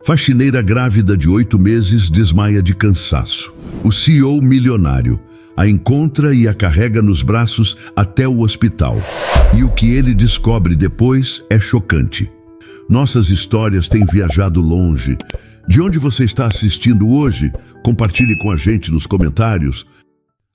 Faxineira grávida de 8 meses desmaia de cansaço. O CEO milionário a encontra e a carrega nos braços até o hospital. E o que ele descobre depois é chocante. Nossas histórias têm viajado longe. De onde você está assistindo hoje? Compartilhe com a gente nos comentários.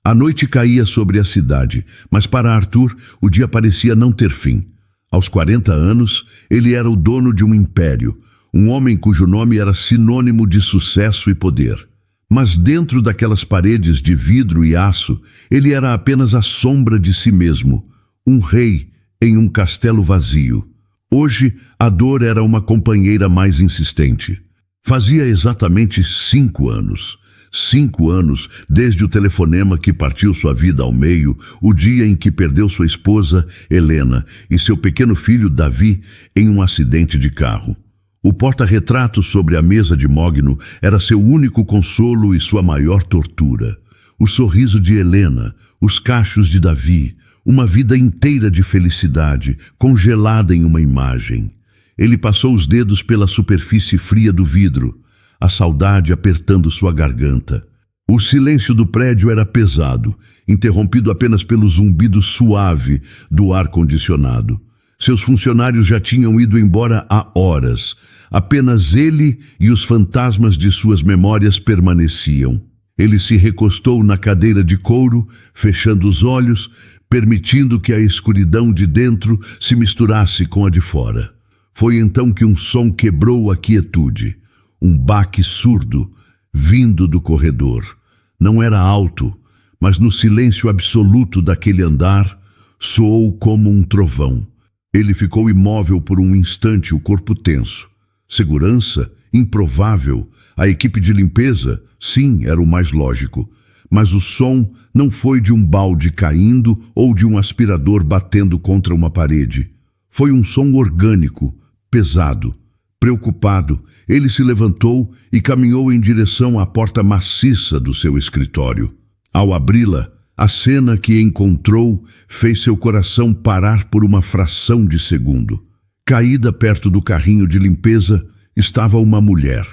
A noite caía sobre a cidade, mas para Arthur o dia parecia não ter fim. Aos 40 anos, ele era o dono de um império, um homem cujo nome era sinônimo de sucesso e poder. Mas dentro daquelas paredes de vidro e aço, ele era apenas a sombra de si mesmo, um rei em um castelo vazio. Hoje, a dor era uma companheira mais insistente. Fazia exatamente 5 anos. 5 anos desde o telefonema que partiu sua vida ao meio, o dia em que perdeu sua esposa, Helena, e seu pequeno filho, Davi, em um acidente de carro. O porta-retrato sobre a mesa de Mogno era seu único consolo e sua maior tortura. O sorriso de Helena, os cachos de Davi, uma vida inteira de felicidade, congelada em uma imagem. Ele passou os dedos pela superfície fria do vidro, a saudade apertando sua garganta. O silêncio do prédio era pesado, interrompido apenas pelo zumbido suave do ar-condicionado. Seus funcionários já tinham ido embora há horas. Apenas ele e os fantasmas de suas memórias permaneciam. Ele se recostou na cadeira de couro, fechando os olhos, permitindo que a escuridão de dentro se misturasse com a de fora. Foi então que um som quebrou a quietude. Um baque surdo, vindo do corredor. Não era alto, mas no silêncio absoluto daquele andar, soou como um trovão. Ele ficou imóvel por um instante, o corpo tenso. Segurança? Improvável. A equipe de limpeza? Sim, era o mais lógico. Mas o som não foi de um balde caindo ou de um aspirador batendo contra uma parede. Foi um som orgânico, pesado. Preocupado, ele se levantou e caminhou em direção à porta maciça do seu escritório. Ao abri-la, a cena que encontrou fez seu coração parar por uma fração de segundo. Caída perto do carrinho de limpeza estava uma mulher.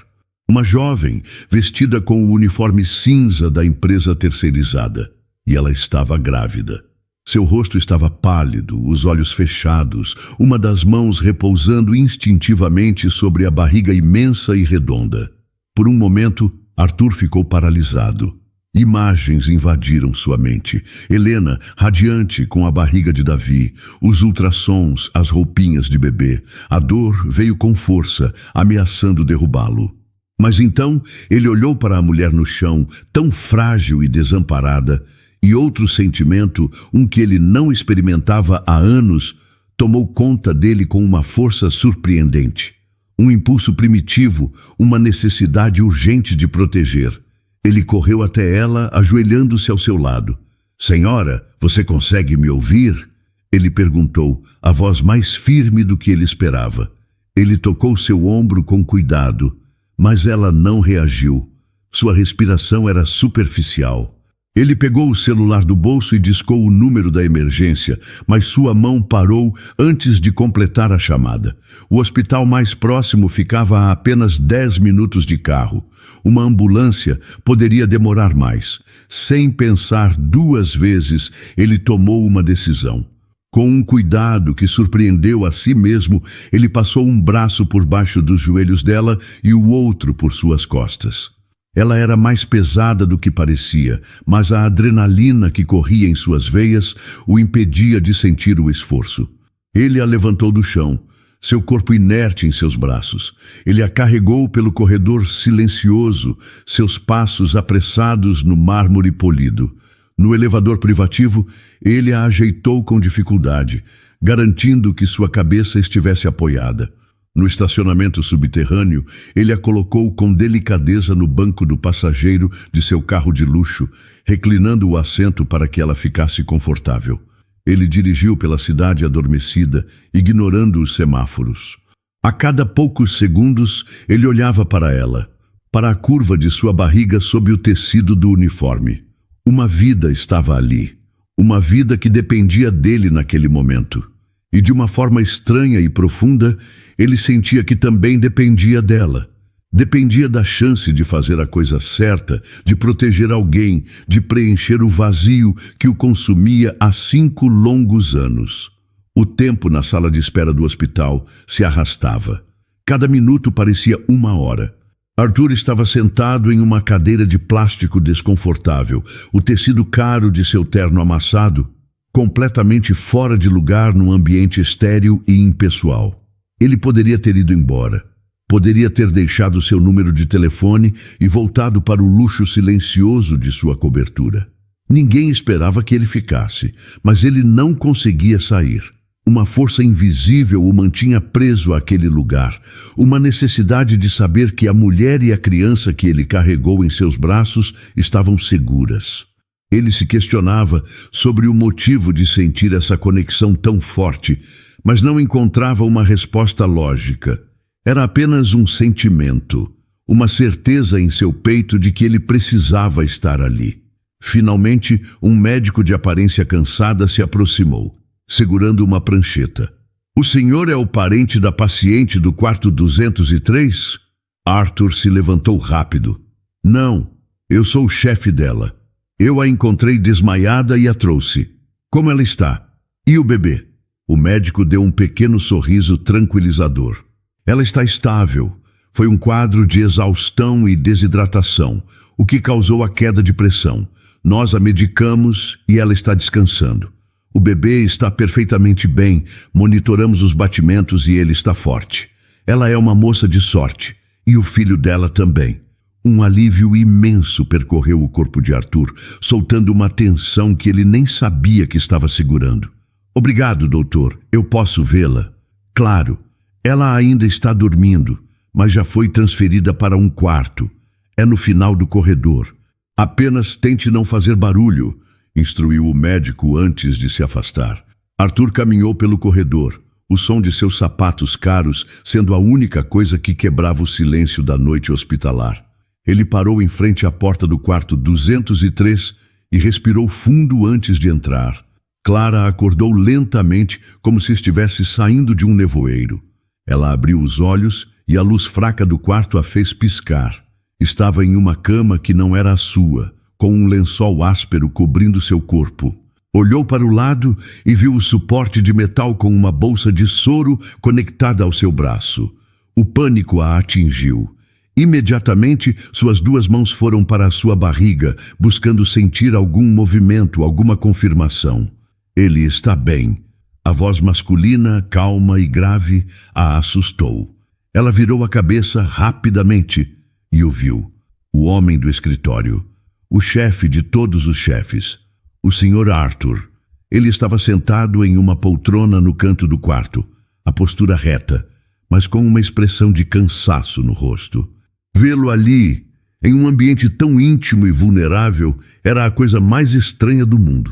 Uma jovem, vestida com o uniforme cinza da empresa terceirizada. E ela estava grávida. Seu rosto estava pálido, os olhos fechados, uma das mãos repousando instintivamente sobre a barriga imensa e redonda. Por um momento, Arthur ficou paralisado. Imagens invadiram sua mente. Helena, radiante com a barriga de Davi, os ultrassons, as roupinhas de bebê. A dor veio com força, ameaçando derrubá-lo. Mas então ele olhou para a mulher no chão, tão frágil e desamparada, e outro sentimento, um que ele não experimentava há anos, tomou conta dele com uma força surpreendente. Um impulso primitivo, uma necessidade urgente de proteger. Ele correu até ela, ajoelhando-se ao seu lado. "Senhora, você consegue me ouvir?" Ele perguntou, a voz mais firme do que ele esperava. Ele tocou seu ombro com cuidado, mas ela não reagiu. Sua respiração era superficial. Ele pegou o celular do bolso e discou o número da emergência, mas sua mão parou antes de completar a chamada. O hospital mais próximo ficava a apenas 10 minutos de carro. Uma ambulância poderia demorar mais. Sem pensar 2 vezes, ele tomou uma decisão. Com um cuidado que surpreendeu a si mesmo, ele passou um braço por baixo dos joelhos dela e o outro por suas costas. Ela era mais pesada do que parecia, mas a adrenalina que corria em suas veias o impedia de sentir o esforço. Ele a levantou do chão, seu corpo inerte em seus braços. Ele a carregou pelo corredor silencioso, seus passos apressados no mármore polido. No elevador privativo, ele a ajeitou com dificuldade, garantindo que sua cabeça estivesse apoiada. No estacionamento subterrâneo, ele a colocou com delicadeza no banco do passageiro de seu carro de luxo, reclinando o assento para que ela ficasse confortável. Ele dirigiu pela cidade adormecida, ignorando os semáforos. A cada poucos segundos, ele olhava para ela, para a curva de sua barriga sob o tecido do uniforme. Uma vida estava ali, uma vida que dependia dele naquele momento. E de uma forma estranha e profunda, ele sentia que também dependia dela. Dependia da chance de fazer a coisa certa, de proteger alguém, de preencher o vazio que o consumia há 5 longos anos. O tempo na sala de espera do hospital se arrastava. Cada minuto parecia 1 hora. Arthur estava sentado em uma cadeira de plástico desconfortável, o tecido caro de seu terno amassado, completamente fora de lugar num ambiente estéril e impessoal. Ele poderia ter ido embora. Poderia ter deixado seu número de telefone e voltado para o luxo silencioso de sua cobertura. Ninguém esperava que ele ficasse, mas ele não conseguia sair. Uma força invisível o mantinha preso àquele lugar, uma necessidade de saber que a mulher e a criança que ele carregou em seus braços estavam seguras. Ele se questionava sobre o motivo de sentir essa conexão tão forte, mas não encontrava uma resposta lógica. Era apenas um sentimento, uma certeza em seu peito de que ele precisava estar ali. Finalmente, um médico de aparência cansada se aproximou, segurando uma prancheta. "O senhor é o parente da paciente do quarto 203? Arthur se levantou rápido. "Não, eu sou o chefe dela. Eu a encontrei desmaiada e a trouxe. Como ela está? E o bebê?" O médico deu um pequeno sorriso tranquilizador. "Ela está estável. Foi um quadro de exaustão e desidratação, o que causou a queda de pressão. Nós a medicamos e ela está descansando. O bebê está perfeitamente bem, monitoramos os batimentos e ele está forte. Ela é uma moça de sorte, e o filho dela também." Um alívio imenso percorreu o corpo de Arthur, soltando uma tensão que ele nem sabia que estava segurando. "Obrigado, doutor. Eu posso vê-la?" "Claro. Ela ainda está dormindo, mas já foi transferida para um quarto. É no final do corredor. Apenas tente não fazer barulho", instruiu o médico antes de se afastar. Arthur caminhou pelo corredor, o som de seus sapatos caros sendo a única coisa que quebrava o silêncio da noite hospitalar. Ele parou em frente à porta do quarto 203 e respirou fundo antes de entrar. Clara acordou lentamente, como se estivesse saindo de um nevoeiro. Ela abriu os olhos e a luz fraca do quarto a fez piscar. Estava em uma cama que não era a sua, com um lençol áspero cobrindo seu corpo. Olhou para o lado e viu o suporte de metal com uma bolsa de soro conectada ao seu braço. O pânico a atingiu. Imediatamente, suas 2 mãos foram para a sua barriga, buscando sentir algum movimento, alguma confirmação. "Ele está bem." A voz masculina, calma e grave, a assustou. Ela virou a cabeça rapidamente e o viu. O homem do escritório. O chefe de todos os chefes. O Sr. Arthur. Ele estava sentado em uma poltrona no canto do quarto, a postura reta, mas com uma expressão de cansaço no rosto. Vê-lo ali, em um ambiente tão íntimo e vulnerável, era a coisa mais estranha do mundo.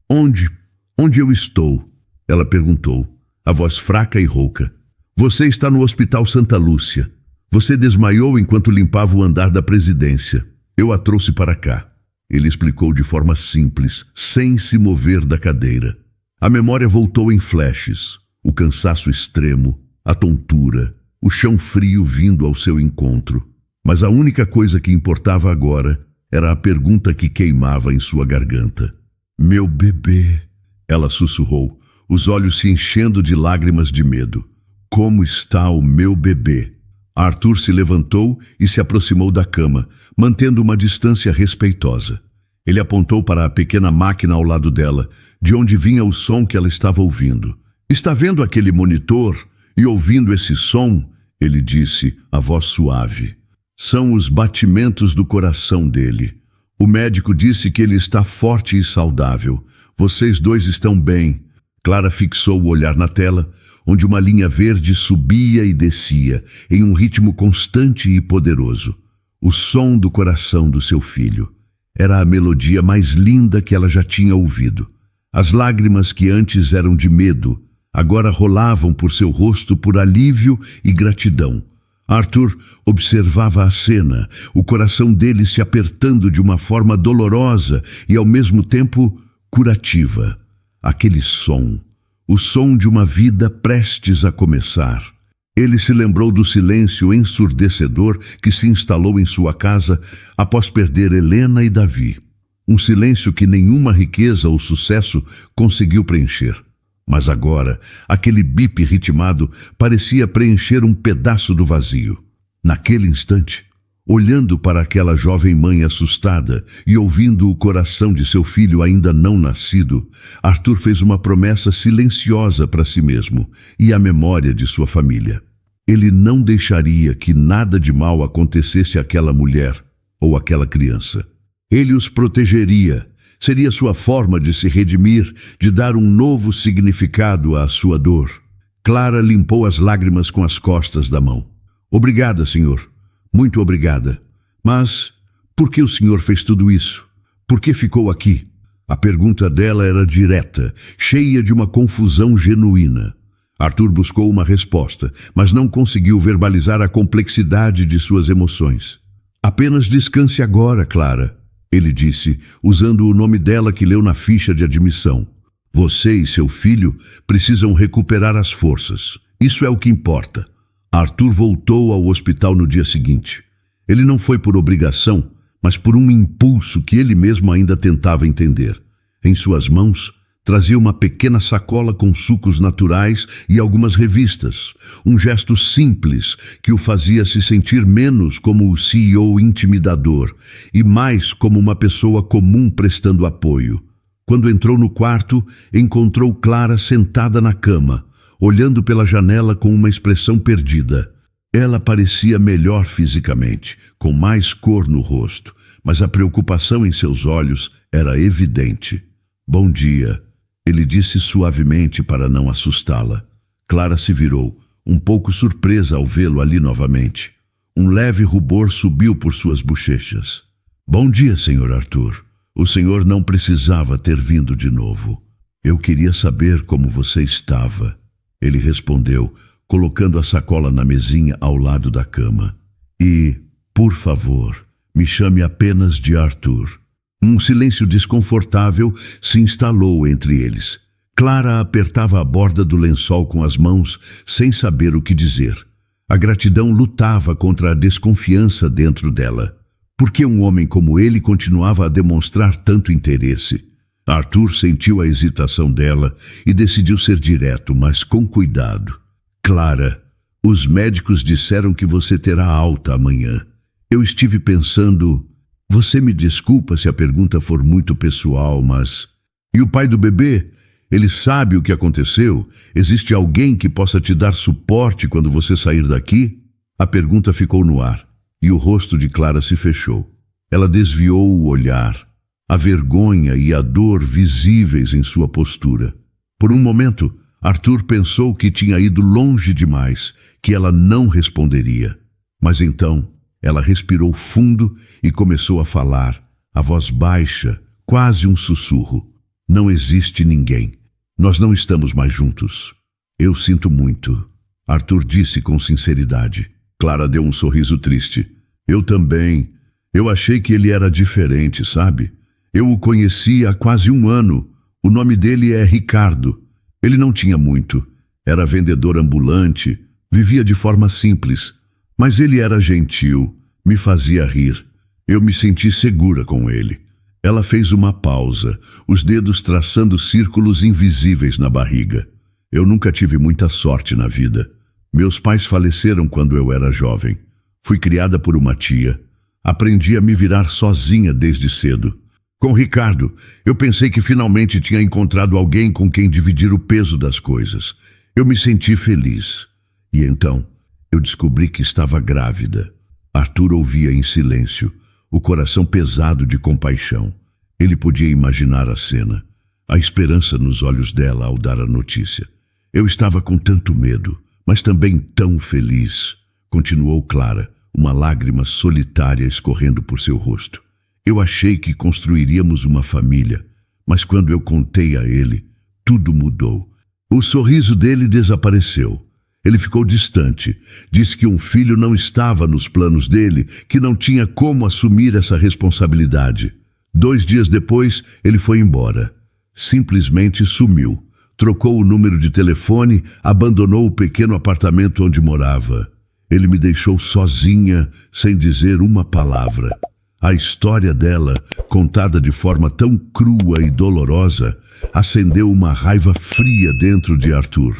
Onde eu estou?" ela perguntou, a voz fraca e rouca. "Você está no Hospital Santa Lúcia. Você desmaiou enquanto limpava o andar da presidência. Eu a trouxe para cá." Ele explicou de forma simples, sem se mover da cadeira. A memória voltou em flashes. O cansaço extremo, a tontura, o chão frio vindo ao seu encontro. Mas a única coisa que importava agora era a pergunta que queimava em sua garganta. "Meu bebê", ela sussurrou, os olhos se enchendo de lágrimas de medo. "Como está o meu bebê?" Arthur se levantou e se aproximou da cama, mantendo uma distância respeitosa. Ele apontou para a pequena máquina ao lado dela, de onde vinha o som que ela estava ouvindo. "Está vendo aquele monitor e ouvindo esse som?" ele disse, a voz suave. "São os batimentos do coração dele. O médico disse que ele está forte e saudável. Vocês 2 estão bem." Clara fixou o olhar na tela, onde uma linha verde subia e descia, em um ritmo constante e poderoso. O som do coração do seu filho. Era a melodia mais linda que ela já tinha ouvido. As lágrimas que antes eram de medo, agora rolavam por seu rosto por alívio e gratidão. Arthur observava a cena, o coração dele se apertando de uma forma dolorosa e ao mesmo tempo curativa. Aquele som, o som de uma vida prestes a começar. Ele se lembrou do silêncio ensurdecedor que se instalou em sua casa após perder Helena e Davi. Um silêncio que nenhuma riqueza ou sucesso conseguiu preencher. Mas agora, aquele bip ritmado parecia preencher um pedaço do vazio. Naquele instante, olhando para aquela jovem mãe assustada e ouvindo o coração de seu filho ainda não nascido, Arthur fez uma promessa silenciosa para si mesmo e à memória de sua família. Ele não deixaria que nada de mal acontecesse àquela mulher ou àquela criança. Ele os protegeria. Seria sua forma de se redimir, de dar um novo significado à sua dor. Clara limpou as lágrimas com as costas da mão. Obrigada, senhor. Muito obrigada. Mas por que o senhor fez tudo isso? Por que ficou aqui? A pergunta dela era direta, cheia de uma confusão genuína. Arthur buscou uma resposta, mas não conseguiu verbalizar a complexidade de suas emoções. Apenas descanse agora, Clara, ele disse, usando o nome dela que leu na ficha de admissão. Você e seu filho precisam recuperar as forças. Isso é o que importa. Arthur voltou ao hospital no dia seguinte. Ele não foi por obrigação, mas por um impulso que ele mesmo ainda tentava entender. Em suas mãos, trazia uma pequena sacola com sucos naturais e algumas revistas. Um gesto simples que o fazia se sentir menos como o CEO intimidador e mais como uma pessoa comum prestando apoio. Quando entrou no quarto, encontrou Clara sentada na cama, olhando pela janela com uma expressão perdida. Ela parecia melhor fisicamente, com mais cor no rosto, mas a preocupação em seus olhos era evidente. Bom dia, ele disse suavemente para não assustá-la. Clara se virou, um pouco surpresa ao vê-lo ali novamente. Um leve rubor subiu por suas bochechas. Bom dia, Sr. Arthur. O senhor não precisava ter vindo de novo. Eu queria saber como você estava. Ele respondeu, colocando a sacola na mesinha ao lado da cama. E, por favor, me chame apenas de Arthur. Um silêncio desconfortável se instalou entre eles. Clara apertava a borda do lençol com as mãos, sem saber o que dizer. A gratidão lutava contra a desconfiança dentro dela. Por que um homem como ele continuava a demonstrar tanto interesse? Arthur sentiu a hesitação dela e decidiu ser direto, mas com cuidado. Clara, os médicos disseram que você terá alta amanhã. Eu estive pensando... Você me desculpa se a pergunta for muito pessoal, mas... E o pai do bebê? Ele sabe o que aconteceu? Existe alguém que possa te dar suporte quando você sair daqui? A pergunta ficou no ar, e o rosto de Clara se fechou. Ela desviou o olhar, a vergonha e a dor visíveis em sua postura. Por um momento, Arthur pensou que tinha ido longe demais, que ela não responderia. Mas então... Ela respirou fundo e começou a falar, a voz baixa, quase um sussurro. Não existe ninguém. Nós não estamos mais juntos. Eu sinto muito. Arthur disse com sinceridade. Clara deu um sorriso triste. Eu também. Eu achei que ele era diferente, sabe? Eu o conheci há quase 1 ano. O nome dele é Ricardo. Ele não tinha muito. Era vendedor ambulante. Vivia de forma simples. Mas ele era gentil, me fazia rir. Eu me senti segura com ele. Ela fez uma pausa, os dedos traçando círculos invisíveis na barriga. Eu nunca tive muita sorte na vida. Meus pais faleceram quando eu era jovem. Fui criada por uma tia. Aprendi a me virar sozinha desde cedo. Com Ricardo, eu pensei que finalmente tinha encontrado alguém com quem dividir o peso das coisas. Eu me senti feliz. E então... Eu descobri que estava grávida. Arthur ouvia em silêncio, o coração pesado de compaixão. Ele podia imaginar a cena, a esperança nos olhos dela ao dar a notícia. Eu estava com tanto medo, mas também tão feliz, continuou Clara, uma lágrima solitária escorrendo por seu rosto. Eu achei que construiríamos uma família, mas quando eu contei a ele, tudo mudou. O sorriso dele desapareceu. Ele ficou distante, disse que um filho não estava nos planos dele, que não tinha como assumir essa responsabilidade. 2 dias depois, ele foi embora. Simplesmente sumiu. Trocou o número de telefone, abandonou o pequeno apartamento onde morava. Ele me deixou sozinha, sem dizer uma palavra. A história dela, contada de forma tão crua e dolorosa, acendeu uma raiva fria dentro de Arthur.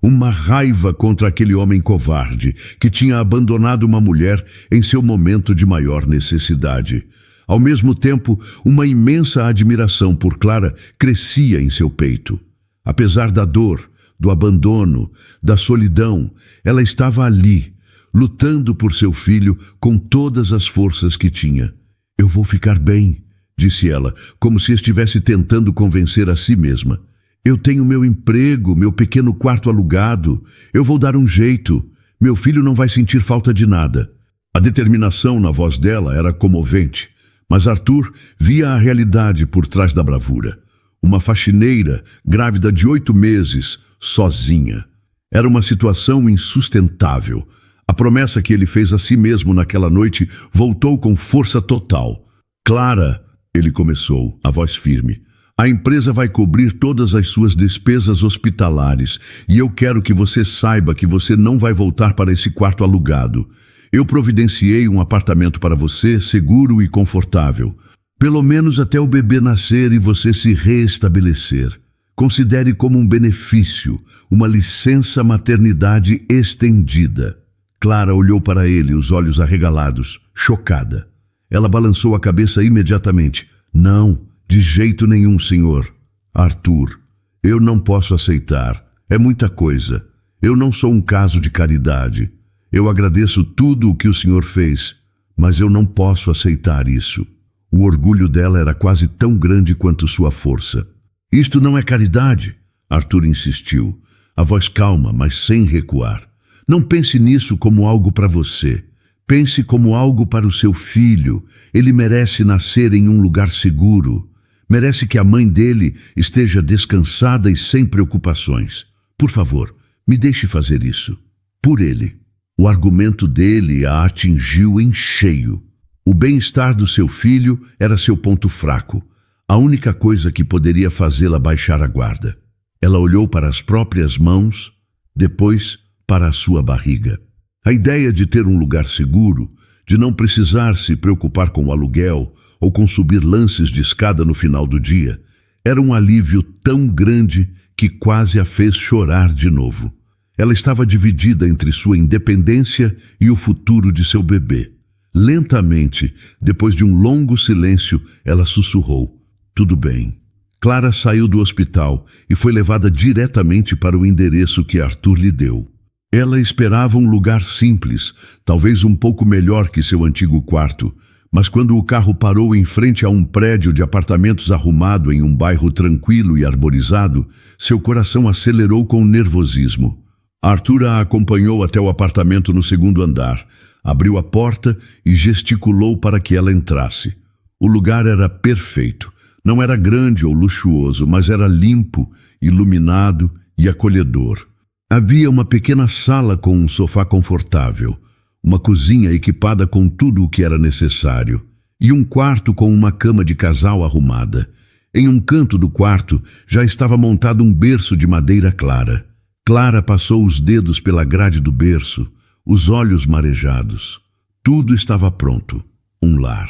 Uma raiva contra aquele homem covarde que tinha abandonado uma mulher em seu momento de maior necessidade. Ao mesmo tempo, uma imensa admiração por Clara crescia em seu peito. Apesar da dor, do abandono, da solidão, ela estava ali, lutando por seu filho com todas as forças que tinha. "Eu vou ficar bem", disse ela, como se estivesse tentando convencer a si mesma. "Eu tenho meu emprego, meu pequeno quarto alugado. Eu vou dar um jeito. Meu filho não vai sentir falta de nada." A determinação na voz dela era comovente, mas Arthur via a realidade por trás da bravura. Uma faxineira, grávida de 8 meses, sozinha. Era uma situação insustentável. A promessa que ele fez a si mesmo naquela noite voltou com força total. "Clara", ele começou, a voz firme, "a empresa vai cobrir todas as suas despesas hospitalares e eu quero que você saiba que você não vai voltar para esse quarto alugado. Eu providenciei um apartamento para você, seguro e confortável. Pelo menos até o bebê nascer e você se reestabelecer. Considere como um benefício, uma licença maternidade estendida." Clara olhou para ele, os olhos arregalados, chocada. Ela balançou a cabeça imediatamente. "Não, de jeito nenhum, senhor." "Arthur, eu não posso aceitar. É muita coisa. Eu não sou um caso de caridade. Eu agradeço tudo o que o senhor fez, mas eu não posso aceitar isso." O orgulho dela era quase tão grande quanto sua força. "Isto não é caridade", Arthur insistiu, a voz calma, mas sem recuar. "Não pense nisso como algo para você. Pense como algo para o seu filho. Ele merece nascer em um lugar seguro. Merece que a mãe dele esteja descansada e sem preocupações. Por favor, me deixe fazer isso. Por ele." O argumento dele a atingiu em cheio. O bem-estar do seu filho era seu ponto fraco, a única coisa que poderia fazê-la baixar a guarda. Ela olhou para as próprias mãos, depois para a sua barriga. A ideia de ter um lugar seguro, de não precisar se preocupar com o aluguel ou com subir lances de escada no final do dia, era um alívio tão grande que quase a fez chorar de novo. Ela estava dividida entre sua independência e o futuro de seu bebê. Lentamente, depois de um longo silêncio, ela sussurrou: "Tudo bem." Clara saiu do hospital e foi levada diretamente para o endereço que Arthur lhe deu. Ela esperava um lugar simples, talvez um pouco melhor que seu antigo quarto, mas quando o carro parou em frente a um prédio de apartamentos arrumado em um bairro tranquilo e arborizado, seu coração acelerou com nervosismo. Arthur a acompanhou até o apartamento no 2º andar, abriu a porta e gesticulou para que ela entrasse. O lugar era perfeito. Não era grande ou luxuoso, mas era limpo, iluminado e acolhedor. Havia uma pequena sala com um sofá confortável, uma cozinha equipada com tudo o que era necessário, e um quarto com uma cama de casal arrumada. Em um canto do quarto já estava montado um berço de madeira clara. Clara passou os dedos pela grade do berço, os olhos marejados. Tudo estava pronto. Um lar.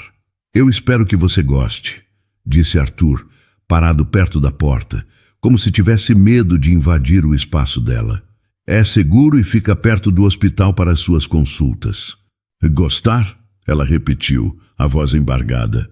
"Eu espero que você goste", disse Arthur, parado perto da porta, como se tivesse medo de invadir o espaço dela. "É seguro e fica perto do hospital para as suas consultas." "Gostar?" ela repetiu, a voz embargada.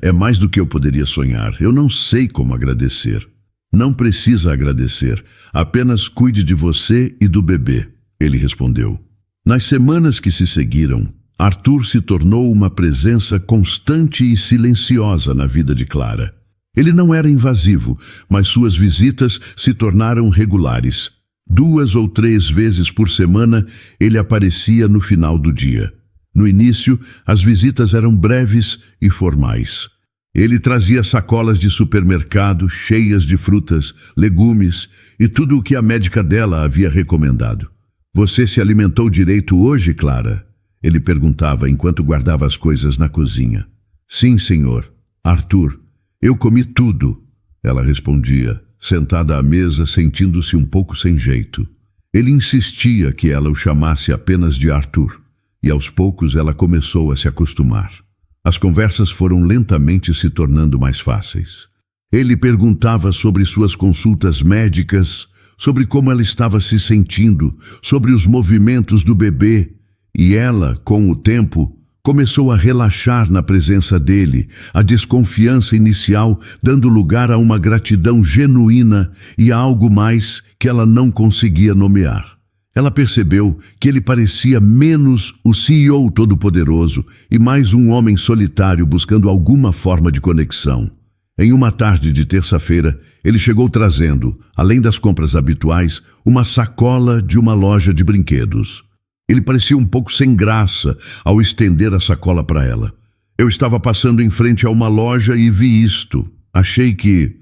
É mais do que eu poderia sonhar. Eu não sei como agradecer." "Não precisa agradecer. Apenas cuide de você e do bebê", ele respondeu. Nas semanas que se seguiram, Arthur se tornou uma presença constante e silenciosa na vida de Clara. Ele não era invasivo, mas suas visitas se tornaram regulares. 2 ou 3 vezes por semana ele aparecia no final do dia. No início, as visitas eram breves e formais. Ele trazia sacolas de supermercado cheias de frutas, legumes e tudo o que a médica dela havia recomendado. "Você se alimentou direito hoje, Clara?" ele perguntava enquanto guardava as coisas na cozinha. "Sim, senhor." "Arthur, eu comi tudo", ela respondia. sentada à mesa, sentindo-se um pouco sem jeito. Ele insistia que ela o chamasse apenas de Arthur, e aos poucos ela começou a se acostumar. As conversas foram lentamente se tornando mais fáceis. Ele perguntava sobre suas consultas médicas, sobre como ela estava se sentindo, sobre os movimentos do bebê, e ela, com o tempo, começou a relaxar na presença dele, a desconfiança inicial dando lugar a uma gratidão genuína e a algo mais que ela não conseguia nomear. Ela percebeu que ele parecia menos o CEO todo-poderoso e mais um homem solitário buscando alguma forma de conexão. Em uma tarde de terça-feira, ele chegou trazendo, além das compras habituais, uma sacola de uma loja de brinquedos. Ele parecia um pouco sem graça ao estender a sacola para ela. Eu estava passando em frente a uma loja e vi isto. Achei que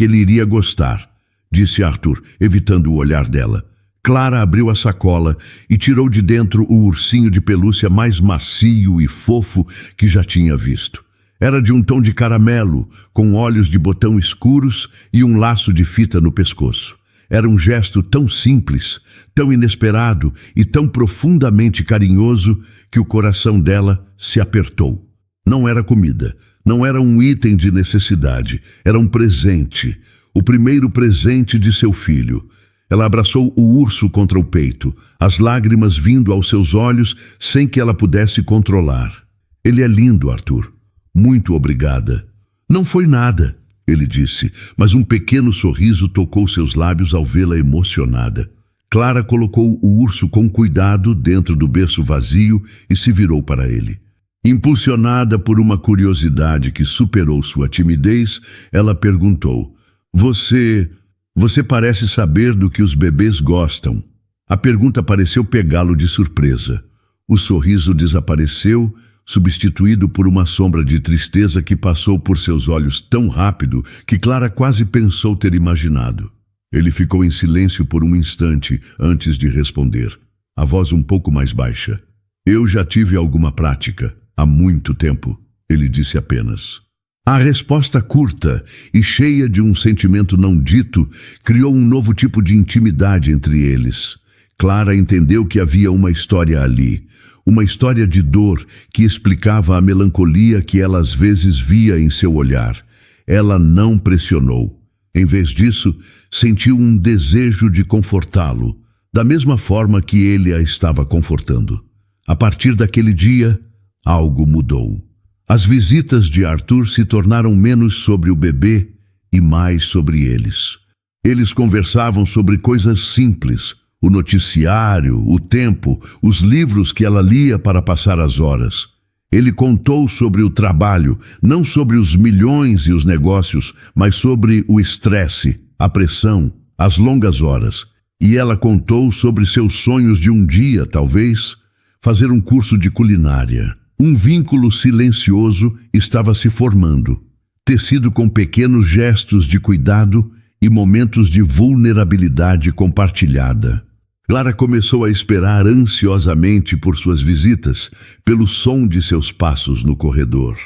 ele iria gostar, disse Arthur, evitando o olhar dela. Clara abriu a sacola e tirou de dentro o ursinho de pelúcia mais macio e fofo que já tinha visto. Era de um tom de caramelo, com olhos de botão escuros e um laço de fita no pescoço. Era um gesto tão simples, tão inesperado e tão profundamente carinhoso que o coração dela se apertou. Não era comida, não era um item de necessidade, era um presente, o primeiro presente de seu filho. Ela abraçou o urso contra o peito, as lágrimas vindo aos seus olhos sem que ela pudesse controlar. Ele é lindo, Arthur. Muito obrigada. Não foi nada, ele disse, mas um pequeno sorriso tocou seus lábios ao vê-la emocionada. Clara colocou o urso com cuidado dentro do berço vazio e se virou para ele. Impulsionada por uma curiosidade que superou sua timidez, ela perguntou: Você parece saber do que os bebês gostam. A pergunta pareceu pegá-lo de surpresa. O sorriso desapareceu, substituído por uma sombra de tristeza que passou por seus olhos tão rápido que Clara quase pensou ter imaginado. Ele ficou em silêncio por um instante antes de responder, a voz um pouco mais baixa. Eu já tive alguma prática, há muito tempo, ele disse apenas. A resposta curta e cheia de um sentimento não dito criou um novo tipo de intimidade entre eles. Clara entendeu que havia uma história ali, uma história de dor que explicava a melancolia que ela às vezes via em seu olhar. Ela não pressionou. Em vez disso, sentiu um desejo de confortá-lo, da mesma forma que ele a estava confortando. A partir daquele dia, algo mudou. As visitas de Arthur se tornaram menos sobre o bebê e mais sobre eles. Eles conversavam sobre coisas simples, o noticiário, o tempo, os livros que ela lia para passar as horas. Ele contou sobre o trabalho, não sobre os milhões e os negócios, mas sobre o estresse, a pressão, as longas horas. E ela contou sobre seus sonhos de um dia, talvez, fazer um curso de culinária. Um vínculo silencioso estava se formando, tecido com pequenos gestos de cuidado e momentos de vulnerabilidade compartilhada. Clara começou a esperar ansiosamente por suas visitas, pelo som de seus passos no corredor.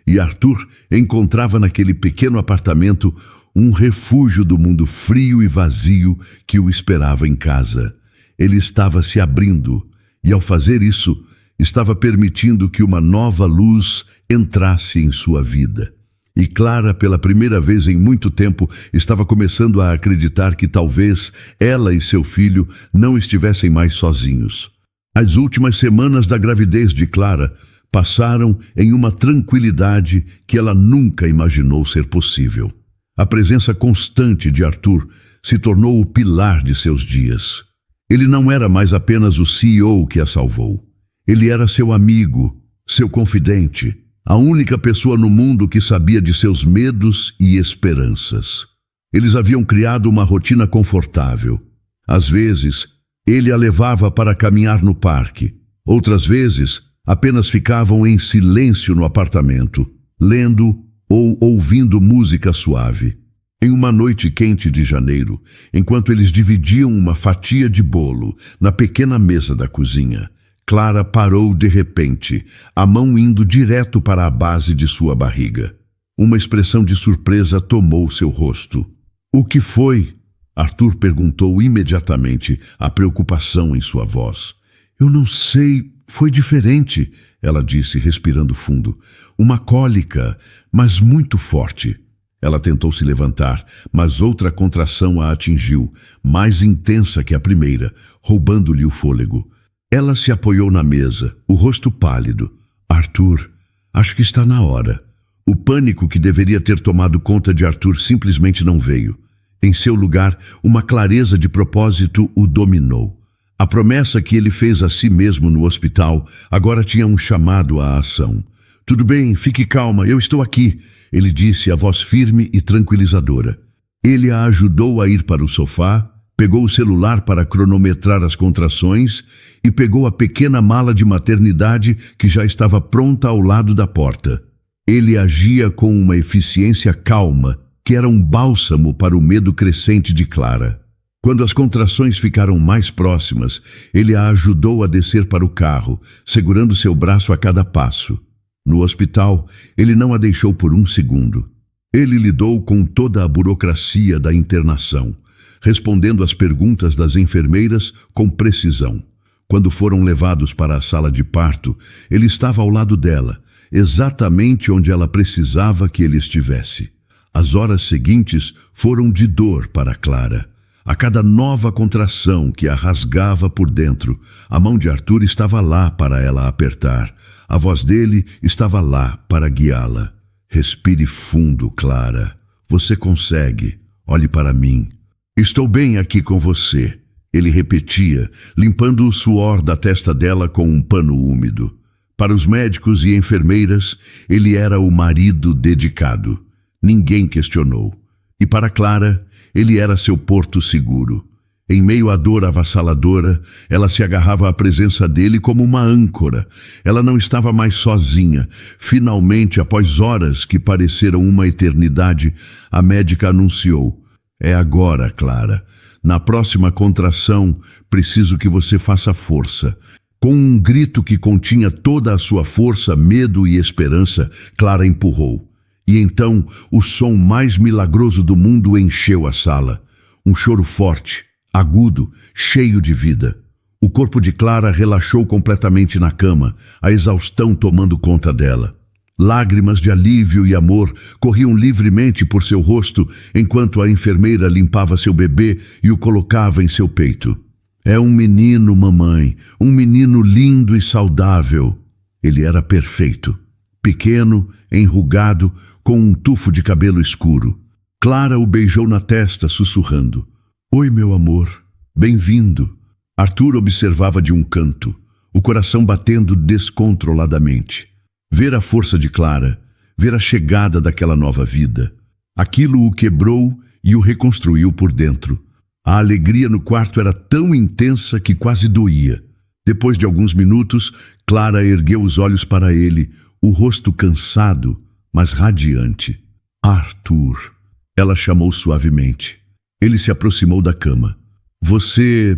E Arthur encontrava naquele pequeno apartamento um refúgio do mundo frio e vazio que o esperava em casa. Ele estava se abrindo, e ao fazer isso, estava permitindo que uma nova luz entrasse em sua vida. E Clara, pela primeira vez em muito tempo, estava começando a acreditar que talvez ela e seu filho não estivessem mais sozinhos. As últimas semanas da gravidez de Clara passaram em uma tranquilidade que ela nunca imaginou ser possível. A presença constante de Arthur se tornou o pilar de seus dias. Ele não era mais apenas o CEO que a salvou. Ele era seu amigo, seu confidente, a única pessoa no mundo que sabia de seus medos e esperanças. Eles haviam criado uma rotina confortável. Às vezes, ele a levava para caminhar no parque. Outras vezes, apenas ficavam em silêncio no apartamento, lendo ou ouvindo música suave. Em uma noite quente de janeiro, enquanto eles dividiam uma fatia de bolo na pequena mesa da cozinha, Clara parou de repente, a mão indo direto para a base de sua barriga. Uma expressão de surpresa tomou seu rosto. O que foi? Arthur perguntou imediatamente, a preocupação em sua voz. Eu não sei, foi diferente, ela disse, respirando fundo. Uma cólica, mas muito forte. Ela tentou se levantar, mas outra contração a atingiu, mais intensa que a primeira, roubando-lhe o fôlego. Ela se apoiou na mesa, o rosto pálido. Arthur, acho que está na hora. O pânico que deveria ter tomado conta de Arthur simplesmente não veio. Em seu lugar, uma clareza de propósito o dominou. A promessa que ele fez a si mesmo no hospital agora tinha um chamado à ação. Tudo bem, fique calma, eu estou aqui, ele disse, a voz firme e tranquilizadora. Ele a ajudou a ir para o sofá, pegou o celular para cronometrar as contrações e pegou a pequena mala de maternidade que já estava pronta ao lado da porta. Ele agia com uma eficiência calma, que era um bálsamo para o medo crescente de Clara. Quando as contrações ficaram mais próximas, ele a ajudou a descer para o carro, segurando seu braço a cada passo. No hospital, ele não a deixou por um segundo. Ele lidou com toda a burocracia da internação, respondendo às perguntas das enfermeiras com precisão. Quando foram levados para a sala de parto, ele estava ao lado dela, exatamente onde ela precisava que ele estivesse. As horas seguintes foram de dor para Clara. A cada nova contração que a rasgava por dentro, a mão de Arthur estava lá para ela apertar. A voz dele estava lá para guiá-la. Respire fundo, Clara. Você consegue. Olhe para mim. Estou bem aqui com você, ele repetia, limpando o suor da testa dela com um pano úmido. Para os médicos e enfermeiras, ele era o marido dedicado. Ninguém questionou. E para Clara, ele era seu porto seguro. Em meio à dor avassaladora, ela se agarrava à presença dele como uma âncora. Ela não estava mais sozinha. Finalmente, após horas que pareceram uma eternidade, a médica anunciou: é agora, Clara. Na próxima contração, preciso que você faça força. Com um grito que continha toda a sua força, medo e esperança, Clara empurrou. E então, o som mais milagroso do mundo encheu a sala. Um choro forte, agudo, cheio de vida. O corpo de Clara relaxou completamente na cama, a exaustão tomando conta dela. Lágrimas de alívio e amor corriam livremente por seu rosto enquanto a enfermeira limpava seu bebê e o colocava em seu peito. É um menino, mamãe, um menino lindo e saudável. Ele era perfeito. Pequeno, enrugado, com um tufo de cabelo escuro. Clara o beijou na testa, sussurrando: Oi, meu amor, bem-vindo. Arthur observava de um canto, o coração batendo descontroladamente. Ver a força de Clara, ver a chegada daquela nova vida. Aquilo o quebrou e o reconstruiu por dentro. A alegria no quarto era tão intensa que quase doía. Depois de alguns minutos, Clara ergueu os olhos para ele, o rosto cansado, mas radiante. Arthur, ela chamou suavemente. Ele se aproximou da cama. Você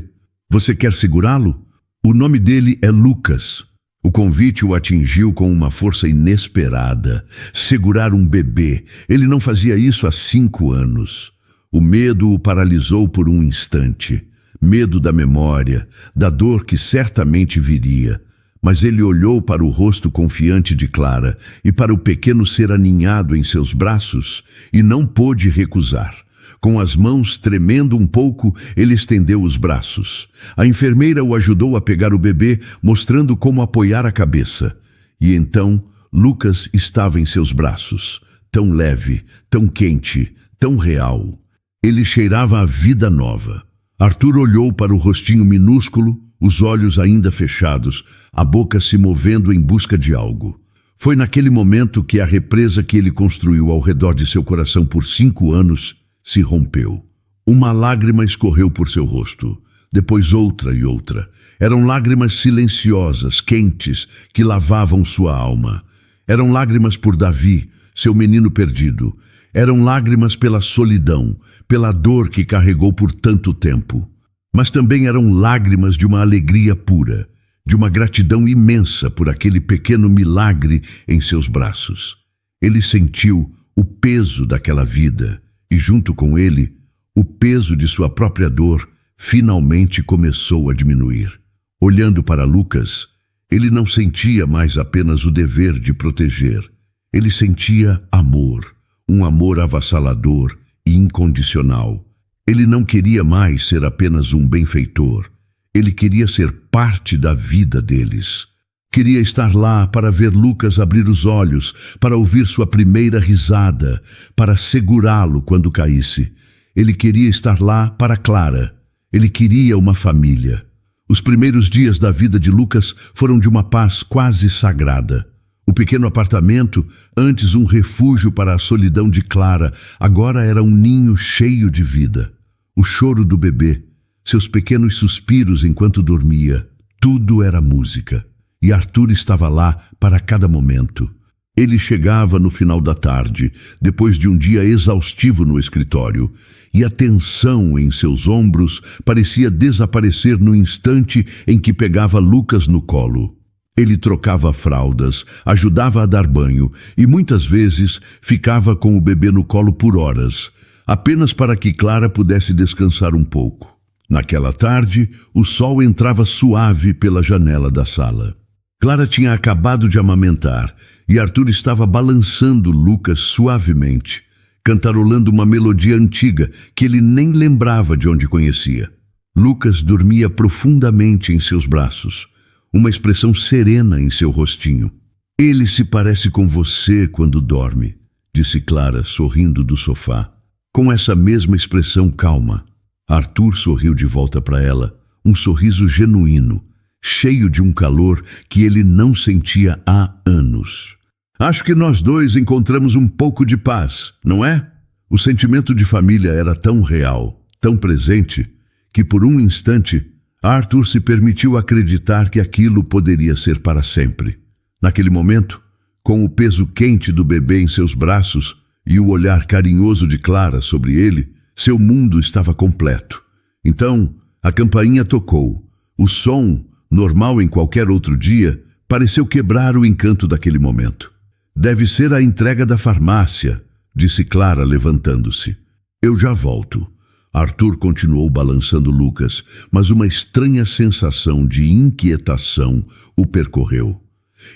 quer segurá-lo? O nome dele é Lucas. O convite o atingiu com uma força inesperada. Segurar um bebê. Ele não fazia isso há 5 anos. O medo o paralisou por um instante. Medo da memória, da dor que certamente viria. Mas ele olhou para o rosto confiante de Clara e para o pequeno ser aninhado em seus braços e não pôde recusar. Com as mãos tremendo um pouco, ele estendeu os braços. A enfermeira o ajudou a pegar o bebê, mostrando como apoiar a cabeça. E então, Lucas estava em seus braços, tão leve, tão quente, tão real. Ele cheirava a vida nova. Arthur olhou para o rostinho minúsculo, os olhos ainda fechados, a boca se movendo em busca de algo. Foi naquele momento que a represa que ele construiu ao redor de seu coração por 5 anos se rompeu. Uma lágrima escorreu por seu rosto, depois outra e outra. Eram lágrimas silenciosas, quentes, que lavavam sua alma. Eram lágrimas por Davi, seu menino perdido. Eram lágrimas pela solidão, pela dor que carregou por tanto tempo. Mas também eram lágrimas de uma alegria pura, de uma gratidão imensa por aquele pequeno milagre em seus braços. Ele sentiu o peso daquela vida e, junto com ele, O peso de sua própria dor finalmente começou a diminuir. Olhando para Lucas, ele não sentia mais apenas o dever de proteger. Ele sentia amor, um amor avassalador e incondicional. Ele não queria mais ser apenas um benfeitor. Ele queria ser parte da vida deles. Queria estar lá para ver Lucas abrir os olhos, para ouvir sua primeira risada, para segurá-lo quando caísse. Ele queria estar lá para Clara. Ele queria uma família. Os primeiros dias da vida de Lucas foram de uma paz quase sagrada. O pequeno apartamento, antes um refúgio para a solidão de Clara, agora era um ninho cheio de vida. O choro do bebê, seus pequenos suspiros enquanto dormia, tudo era música. E Arthur estava lá para cada momento. Ele chegava no final da tarde, depois de um dia exaustivo no escritório, e a tensão em seus ombros parecia desaparecer no instante em que pegava Lucas no colo. Ele trocava fraldas, ajudava a dar banho e muitas vezes ficava com o bebê no colo por horas, apenas para que Clara pudesse descansar um pouco. Naquela tarde, o sol entrava suave pela janela da sala. Clara tinha acabado de amamentar e Arthur estava balançando Lucas suavemente, cantarolando uma melodia antiga que ele nem lembrava de onde conhecia. Lucas dormia profundamente em seus braços, uma expressão serena em seu rostinho. Ele se parece com você quando dorme, disse Clara, sorrindo do sofá, com essa mesma expressão calma. Arthur sorriu de volta para ela, um sorriso genuíno, cheio de um calor que ele não sentia há anos. Acho que nós dois encontramos um pouco de paz, não é? O sentimento de família era tão real, tão presente, que por um instante, Arthur se permitiu acreditar que aquilo poderia ser para sempre. Naquele momento, com o peso quente do bebê em seus braços e o olhar carinhoso de Clara sobre ele, seu mundo estava completo. Então, a campainha tocou. O som, normal em qualquer outro dia, pareceu quebrar o encanto daquele momento. Deve ser a entrega da farmácia, disse Clara, levantando-se. Eu já volto. Arthur continuou balançando Lucas, mas uma estranha sensação de inquietação o percorreu.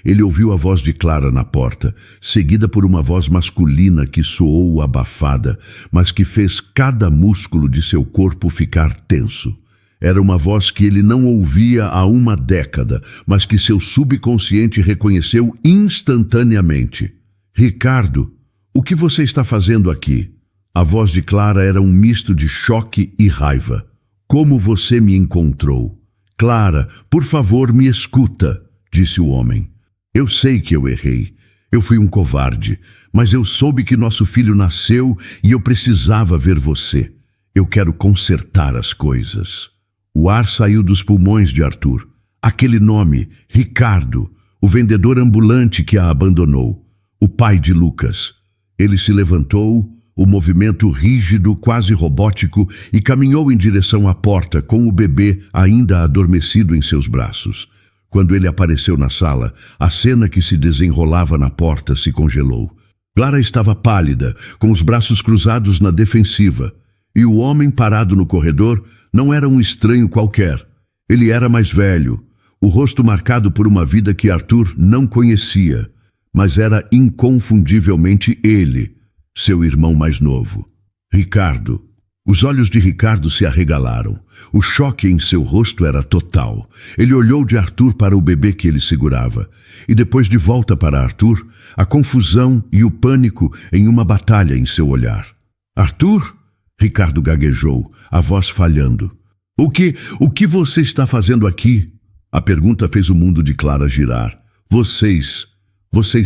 Ele ouviu a voz de Clara na porta, seguida por uma voz masculina que soou abafada, mas que fez cada músculo de seu corpo ficar tenso. Era uma voz que ele não ouvia há uma década, mas que seu subconsciente reconheceu instantaneamente. Ricardo, o que você está fazendo aqui? A voz de Clara era um misto de choque e raiva. Como você me encontrou? Clara, por favor, me escuta, disse o homem. Eu sei que eu errei. Eu fui um covarde, mas eu soube que nosso filho nasceu e eu precisava ver você. Eu quero consertar as coisas. O ar saiu dos pulmões de Arthur. Aquele nome, Ricardo, o vendedor ambulante que a abandonou, o pai de Lucas. Ele se levantou, o movimento rígido, quase robótico, e caminhou em direção à porta com o bebê ainda adormecido em seus braços. Quando ele apareceu na sala, a cena que se desenrolava na porta se congelou. Clara estava pálida, com os braços cruzados na defensiva, e o homem parado no corredor não era um estranho qualquer. Ele era mais velho, o rosto marcado por uma vida que Arthur não conhecia, mas era inconfundivelmente ele, seu irmão mais novo. Ricardo. Os olhos de Ricardo se arregalaram. O choque em seu rosto era total. Ele olhou de Arthur para o bebê que ele segurava, e depois de volta para Arthur, a confusão e o pânico em uma batalha em seu olhar. Arthur? Ricardo gaguejou, a voz falhando. O que você está fazendo aqui? A pergunta fez o mundo de Clara girar. Vocês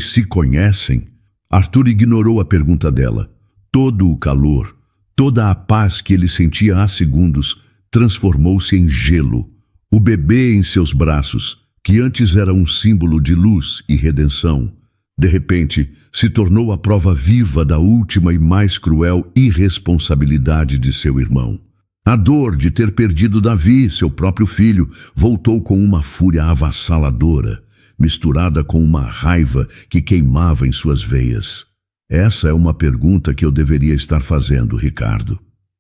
se conhecem? Arthur ignorou a pergunta dela. Todo o calor, toda a paz que ele sentia há segundos, transformou-se em gelo. O bebê em seus braços, que antes era um símbolo de luz e redenção, de repente se tornou a prova viva da última e mais cruel irresponsabilidade de seu irmão. A dor de ter perdido Davi, seu próprio filho, voltou com uma fúria avassaladora, misturada com uma raiva que queimava em suas veias. Essa é uma pergunta que eu deveria estar fazendo, Ricardo.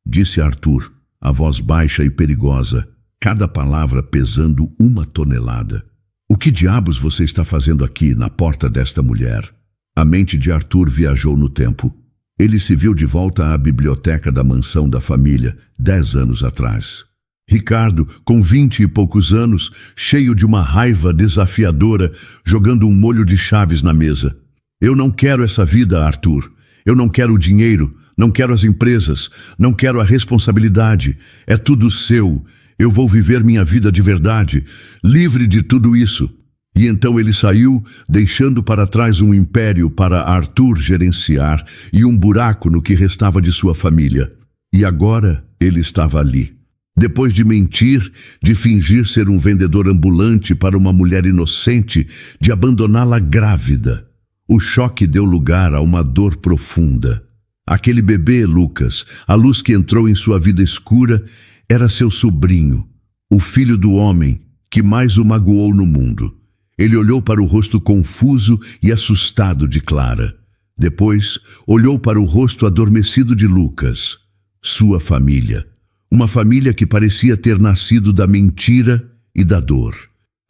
disse Arthur, a voz baixa e perigosa, cada palavra pesando 1 tonelada. O que diabos você está fazendo aqui, na porta desta mulher? A mente de Arthur viajou no tempo. Ele se viu de volta à biblioteca da mansão da família, 10 anos atrás. Ricardo, com 20 e poucos anos, cheio de uma raiva desafiadora, jogando um molho de chaves na mesa. Eu não quero essa vida, Arthur. Eu não quero o dinheiro, não quero as empresas, não quero a responsabilidade. É tudo seu. Eu vou viver minha vida de verdade, livre de tudo isso. E então ele saiu, deixando para trás um império para Arthur gerenciar e um buraco no que restava de sua família. E agora ele estava ali. Depois de mentir, de fingir ser um vendedor ambulante para uma mulher inocente, de abandoná-la grávida. O choque deu lugar a uma dor profunda. Aquele bebê, Lucas, a luz que entrou em sua vida escura, era seu sobrinho, o filho do homem que mais o magoou no mundo. Ele olhou para o rosto confuso e assustado de Clara. Depois, olhou para o rosto adormecido de Lucas, sua família. Uma família que parecia ter nascido da mentira e da dor.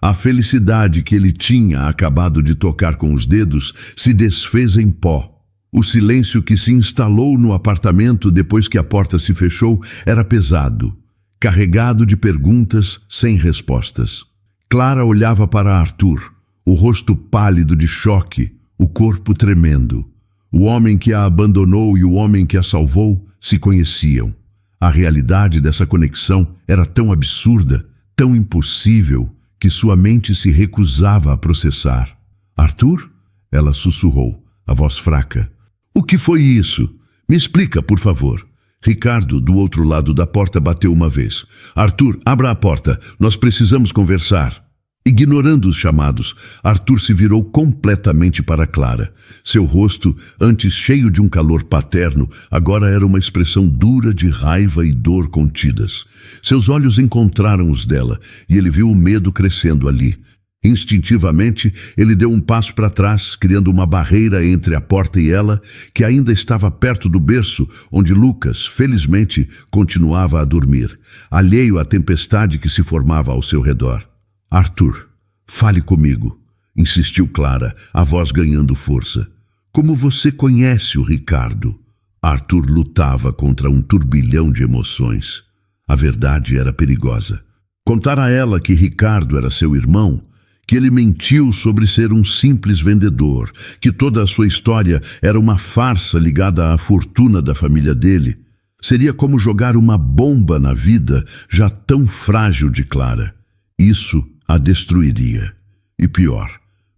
A felicidade que ele tinha acabado de tocar com os dedos se desfez em pó. O silêncio que se instalou no apartamento depois que a porta se fechou era pesado, carregado de perguntas sem respostas. Clara olhava para Arthur, o rosto pálido de choque, o corpo tremendo. O homem que a abandonou e o homem que a salvou se conheciam. A realidade dessa conexão era tão absurda, tão impossível, que sua mente se recusava a processar. Arthur? Ela sussurrou, a voz fraca. O que foi isso? Me explica, por favor. Ricardo, do outro lado da porta, bateu uma vez. Arthur, abra a porta. Nós precisamos conversar. Ignorando os chamados, Arthur se virou completamente para Clara. Seu rosto, antes cheio de um calor paterno, agora era uma expressão dura de raiva e dor contidas. Seus olhos encontraram os dela, e ele viu o medo crescendo ali. Instintivamente, ele deu um passo para trás, criando uma barreira entre a porta e ela, que ainda estava perto do berço, onde Lucas, felizmente, continuava a dormir, alheio à tempestade que se formava ao seu redor. Arthur, fale comigo, insistiu Clara, a voz ganhando força. Como você conhece o Ricardo? Arthur lutava contra um turbilhão de emoções. A verdade era perigosa. Contar a ela que Ricardo era seu irmão, que ele mentiu sobre ser um simples vendedor, que toda a sua história era uma farsa ligada à fortuna da família dele, seria como jogar uma bomba na vida já tão frágil de Clara. Isso a destruiria. E pior,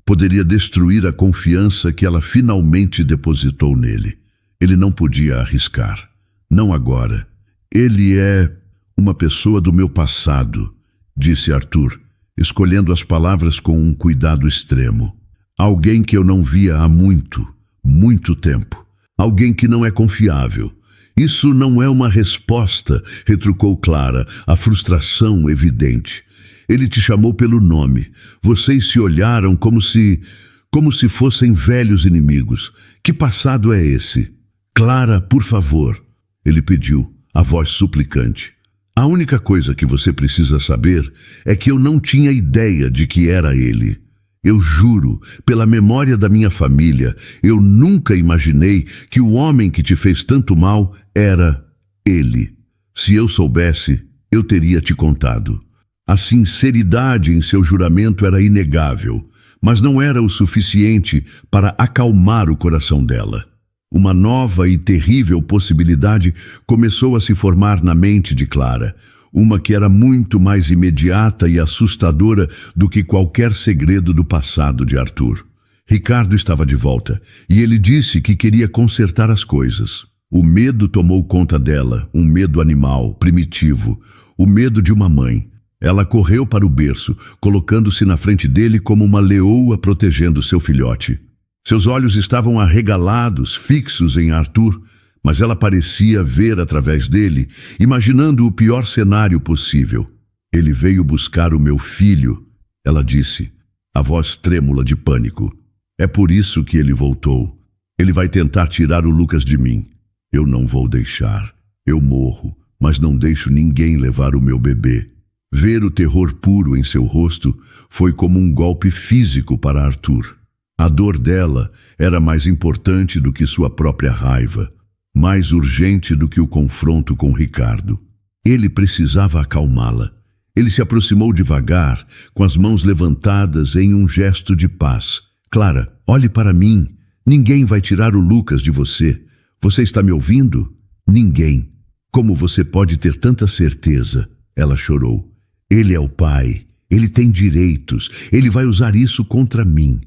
poderia destruir a confiança que ela finalmente depositou nele. Ele não podia arriscar. Não agora. Ele é uma pessoa do meu passado, disse Arthur, escolhendo as palavras com um cuidado extremo. Alguém que eu não via há muito, muito tempo. Alguém que não é confiável. Isso não é uma resposta, retrucou Clara, a frustração evidente. Ele te chamou pelo nome. Vocês se olharam como se fossem velhos inimigos. Que passado é esse? Clara, por favor, ele pediu, a voz suplicante. A única coisa que você precisa saber é que eu não tinha ideia de que era ele. Eu juro, pela memória da minha família, eu nunca imaginei que o homem que te fez tanto mal era ele. Se eu soubesse, eu teria te contado. A sinceridade em seu juramento era inegável, mas não era o suficiente para acalmar o coração dela. Uma nova e terrível possibilidade começou a se formar na mente de Clara, uma que era muito mais imediata e assustadora do que qualquer segredo do passado de Arthur. Ricardo estava de volta, e ele disse que queria consertar as coisas. O medo tomou conta dela, um medo animal, primitivo, o medo de uma mãe. Ela correu para o berço, colocando-se na frente dele como uma leoa protegendo seu filhote. Seus olhos estavam arregalados, fixos em Arthur, mas ela parecia ver através dele, imaginando o pior cenário possível. Ele veio buscar o meu filho, ela disse, a voz trêmula de pânico. É por isso que ele voltou. Ele vai tentar tirar o Lucas de mim. Eu não vou deixar. Eu morro, mas não deixo ninguém levar o meu bebê. Ver o terror puro em seu rosto foi como um golpe físico para Arthur. A dor dela era mais importante do que sua própria raiva, mais urgente do que o confronto com Ricardo. Ele precisava acalmá-la. Ele se aproximou devagar, com as mãos levantadas em um gesto de paz. Clara, olhe para mim. Ninguém vai tirar o Lucas de você. Você está me ouvindo? Ninguém. Como você pode ter tanta certeza? Ela chorou. Ele é o pai. Ele tem direitos. Ele vai usar isso contra mim.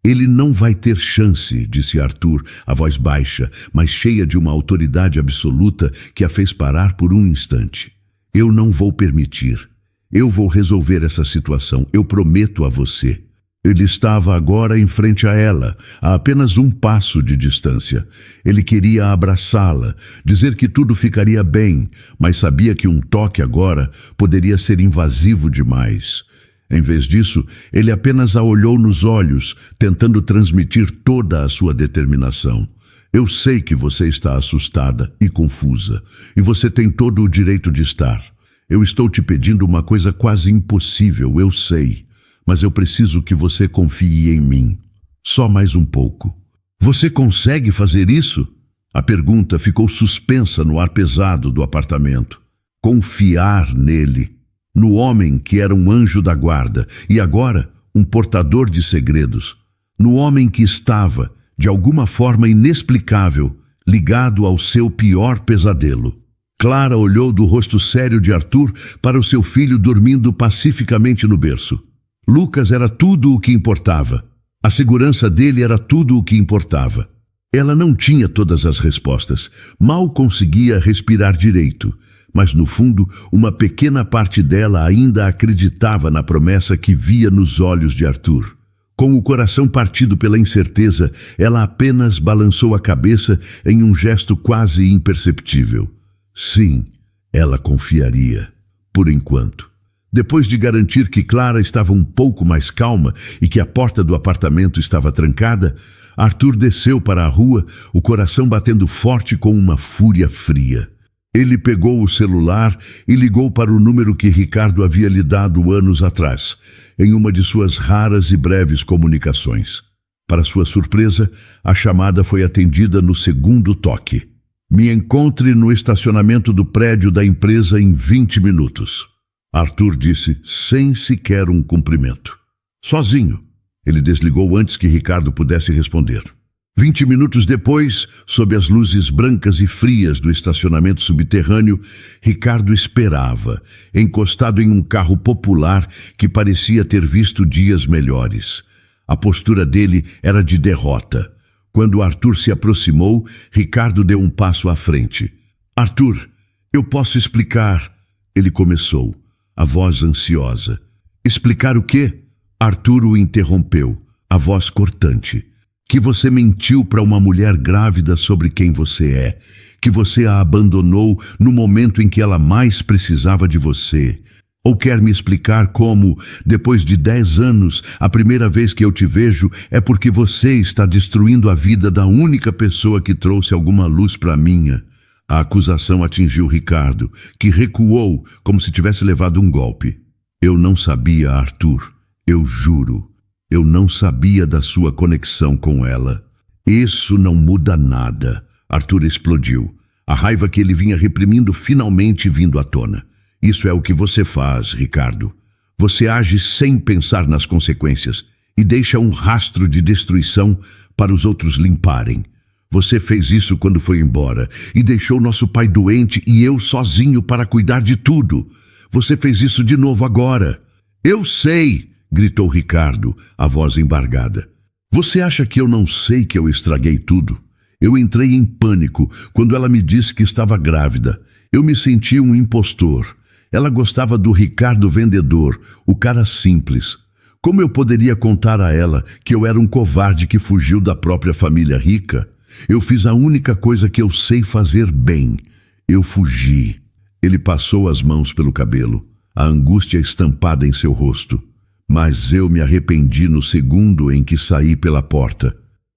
Ele não vai ter chance, disse Arthur, a voz baixa, mas cheia de uma autoridade absoluta que a fez parar por um instante. Eu não vou permitir. Eu vou resolver essa situação, eu prometo a você. Ele estava agora em frente a ela, a apenas um passo de distância. Ele queria abraçá-la, dizer que tudo ficaria bem, mas sabia que um toque agora poderia ser invasivo demais. Em vez disso, ele apenas a olhou nos olhos, tentando transmitir toda a sua determinação. Eu sei que você está assustada e confusa, e você tem todo o direito de estar. Eu estou te pedindo uma coisa quase impossível, eu sei, mas eu preciso que você confie em mim. Só mais um pouco. Você consegue fazer isso? A pergunta ficou suspensa no ar pesado do apartamento. Confiar nele, no homem que era um anjo da guarda e agora um portador de segredos, no homem que estava, de alguma forma inexplicável, ligado ao seu pior pesadelo. Clara olhou do rosto sério de Arthur para o seu filho dormindo pacificamente no berço. Lucas era tudo o que importava. A segurança dele era tudo o que importava. Ela não tinha todas as respostas, mal conseguia respirar direito, mas no fundo, uma pequena parte dela ainda acreditava na promessa que via nos olhos de Arthur. Com o coração partido pela incerteza, ela apenas balançou a cabeça em um gesto quase imperceptível. Sim, ela confiaria, por enquanto. Depois de garantir que Clara estava um pouco mais calma e que a porta do apartamento estava trancada, Arthur desceu para a rua, o coração batendo forte com uma fúria fria. Ele pegou o celular e ligou para o número que Ricardo havia lhe dado anos atrás, em uma de suas raras e breves comunicações. Para sua surpresa, a chamada foi atendida no segundo toque. Me encontre no estacionamento do prédio da empresa em 20 minutos. Arthur disse, sem sequer um cumprimento. Sozinho. Ele desligou antes que Ricardo pudesse responder. 20 minutos depois, sob as luzes brancas e frias do estacionamento subterrâneo, Ricardo esperava, encostado em um carro popular que parecia ter visto dias melhores. A postura dele era de derrota. Quando Arthur se aproximou, Ricardo deu um passo à frente. Arthur, eu posso explicar... Ele começou, a voz ansiosa. Explicar o quê? Arthur o interrompeu, a voz cortante. Que você mentiu para uma mulher grávida sobre quem você é. Que você a abandonou no momento em que ela mais precisava de você. Ou quer me explicar como, depois de 10 anos, a primeira vez que eu te vejo é porque você está destruindo a vida da única pessoa que trouxe alguma luz para a minha? A acusação atingiu Ricardo, que recuou como se tivesse levado um golpe. Eu não sabia, Arthur. Eu juro. Eu não sabia da sua conexão com ela. Isso não muda nada. Arthur explodiu. A raiva que ele vinha reprimindo finalmente vindo à tona. Isso é o que você faz, Ricardo. Você age sem pensar nas consequências e deixa um rastro de destruição para os outros limparem. Você fez isso quando foi embora e deixou nosso pai doente e eu sozinho para cuidar de tudo. Você fez isso de novo agora. Eu sei, gritou Ricardo, a voz embargada. Você acha que eu não sei que eu estraguei tudo? Eu entrei em pânico quando ela me disse que estava grávida. Eu me senti um impostor. Ela gostava do Ricardo vendedor, o cara simples. Como eu poderia contar a ela que eu era um covarde que fugiu da própria família rica? Eu fiz a única coisa que eu sei fazer bem. Eu fugi. Ele passou as mãos pelo cabelo, a angústia estampada em seu rosto. Mas eu me arrependi no segundo em que saí pela porta.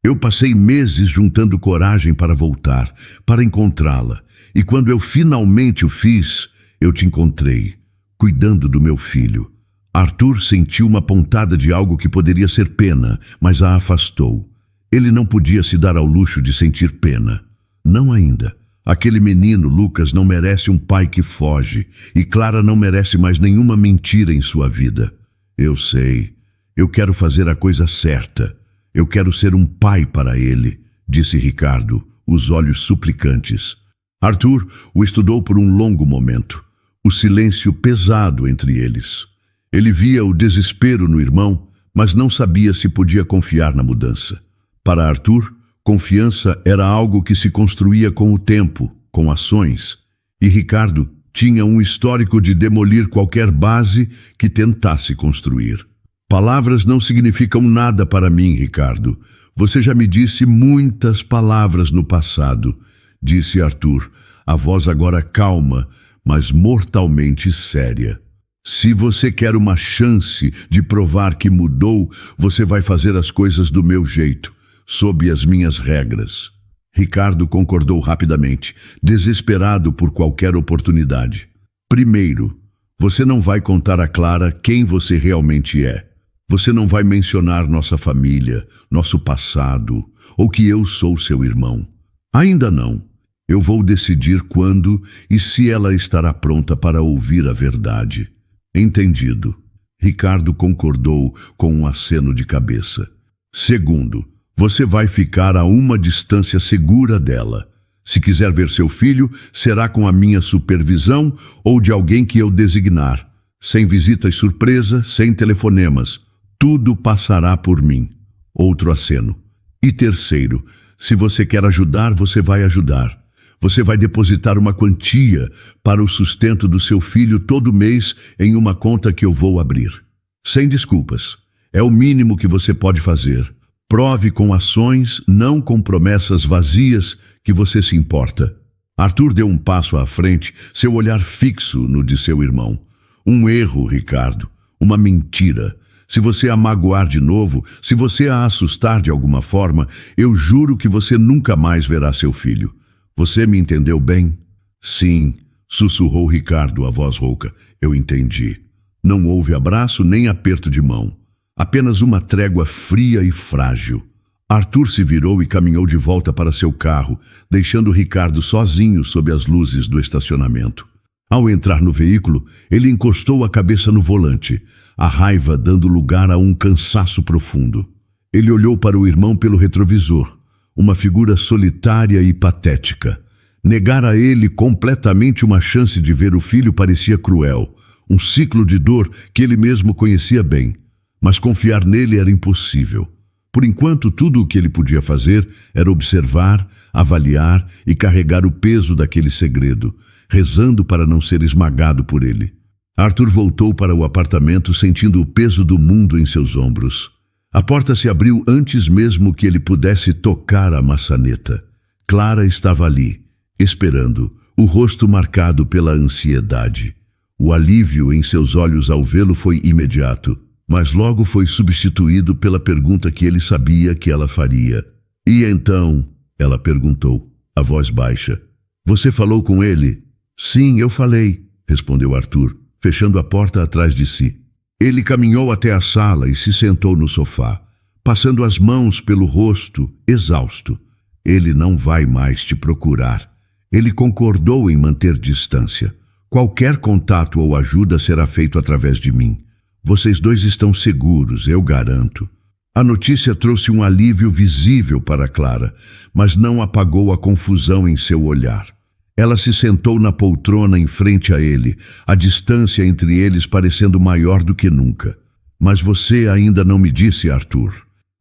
Eu passei meses juntando coragem para voltar, para encontrá-la. E quando eu finalmente o fiz, eu te encontrei, cuidando do meu filho. Arthur sentiu uma pontada de algo que poderia ser pena, mas a afastou. Ele não podia se dar ao luxo de sentir pena. Não ainda. Aquele menino, Lucas, não merece um pai que foge, e Clara não merece mais nenhuma mentira em sua vida. Eu sei. Eu quero fazer a coisa certa. Eu quero ser um pai para ele, disse Ricardo, os olhos suplicantes. Arthur o estudou por um longo momento, o silêncio pesado entre eles. Ele via o desespero no irmão, mas não sabia se podia confiar na mudança. Para Arthur, confiança era algo que se construía com o tempo, com ações, e Ricardo tinha um histórico de demolir qualquer base que tentasse construir. Palavras não significam nada para mim, Ricardo. Você já me disse muitas palavras no passado, disse Arthur, a voz agora calma, mas mortalmente séria. Se você quer uma chance de provar que mudou, você vai fazer as coisas do meu jeito, sob as minhas regras. Ricardo concordou rapidamente, desesperado por qualquer oportunidade. Primeiro, você não vai contar a Clara quem você realmente é. Você não vai mencionar nossa família, nosso passado, ou que eu sou seu irmão. Ainda não. Eu vou decidir quando e se ela estará pronta para ouvir a verdade. Entendido. Ricardo concordou com um aceno de cabeça. Segundo, você vai ficar a uma distância segura dela. Se quiser ver seu filho, será com a minha supervisão ou de alguém que eu designar. Sem visitas surpresa, sem telefonemas. Tudo passará por mim. Outro aceno. E terceiro, se você quer ajudar, você vai ajudar. Você vai depositar uma quantia para o sustento do seu filho todo mês em uma conta que eu vou abrir. Sem desculpas. É o mínimo que você pode fazer. Prove com ações, não com promessas vazias, que você se importa. Arthur deu um passo à frente, seu olhar fixo no de seu irmão. Um erro, Ricardo. Uma mentira. Se você a magoar de novo, se você a assustar de alguma forma, eu juro que você nunca mais verá seu filho. Você me entendeu bem? Sim, sussurrou Ricardo, a voz rouca. Eu entendi. Não houve abraço nem aperto de mão. Apenas uma trégua fria e frágil. Arthur se virou e caminhou de volta para seu carro, deixando Ricardo sozinho sob as luzes do estacionamento. Ao entrar no veículo, ele encostou a cabeça no volante, a raiva dando lugar a um cansaço profundo. Ele olhou para o irmão pelo retrovisor, uma figura solitária e patética. Negar a ele completamente uma chance de ver o filho parecia cruel, um ciclo de dor que ele mesmo conhecia bem. Mas confiar nele era impossível. Por enquanto, tudo o que ele podia fazer era observar, avaliar e carregar o peso daquele segredo, rezando para não ser esmagado por ele. Arthur voltou para o apartamento sentindo o peso do mundo em seus ombros. A porta se abriu antes mesmo que ele pudesse tocar a maçaneta. Clara estava ali, esperando, o rosto marcado pela ansiedade. O alívio em seus olhos ao vê-lo foi imediato, mas logo foi substituído pela pergunta que ele sabia que ela faria. E então, ela perguntou, a voz baixa. Você falou com ele? Sim, eu falei, respondeu Arthur, fechando a porta atrás de si. Ele caminhou até a sala e se sentou no sofá, passando as mãos pelo rosto, exausto. Ele não vai mais te procurar. Ele concordou em manter distância. Qualquer contato ou ajuda será feito através de mim. Vocês dois estão seguros, eu garanto. A notícia trouxe um alívio visível para Clara, mas não apagou a confusão em seu olhar. Ela se sentou na poltrona em frente a ele, a distância entre eles parecendo maior do que nunca. Mas você ainda não me disse, Arthur,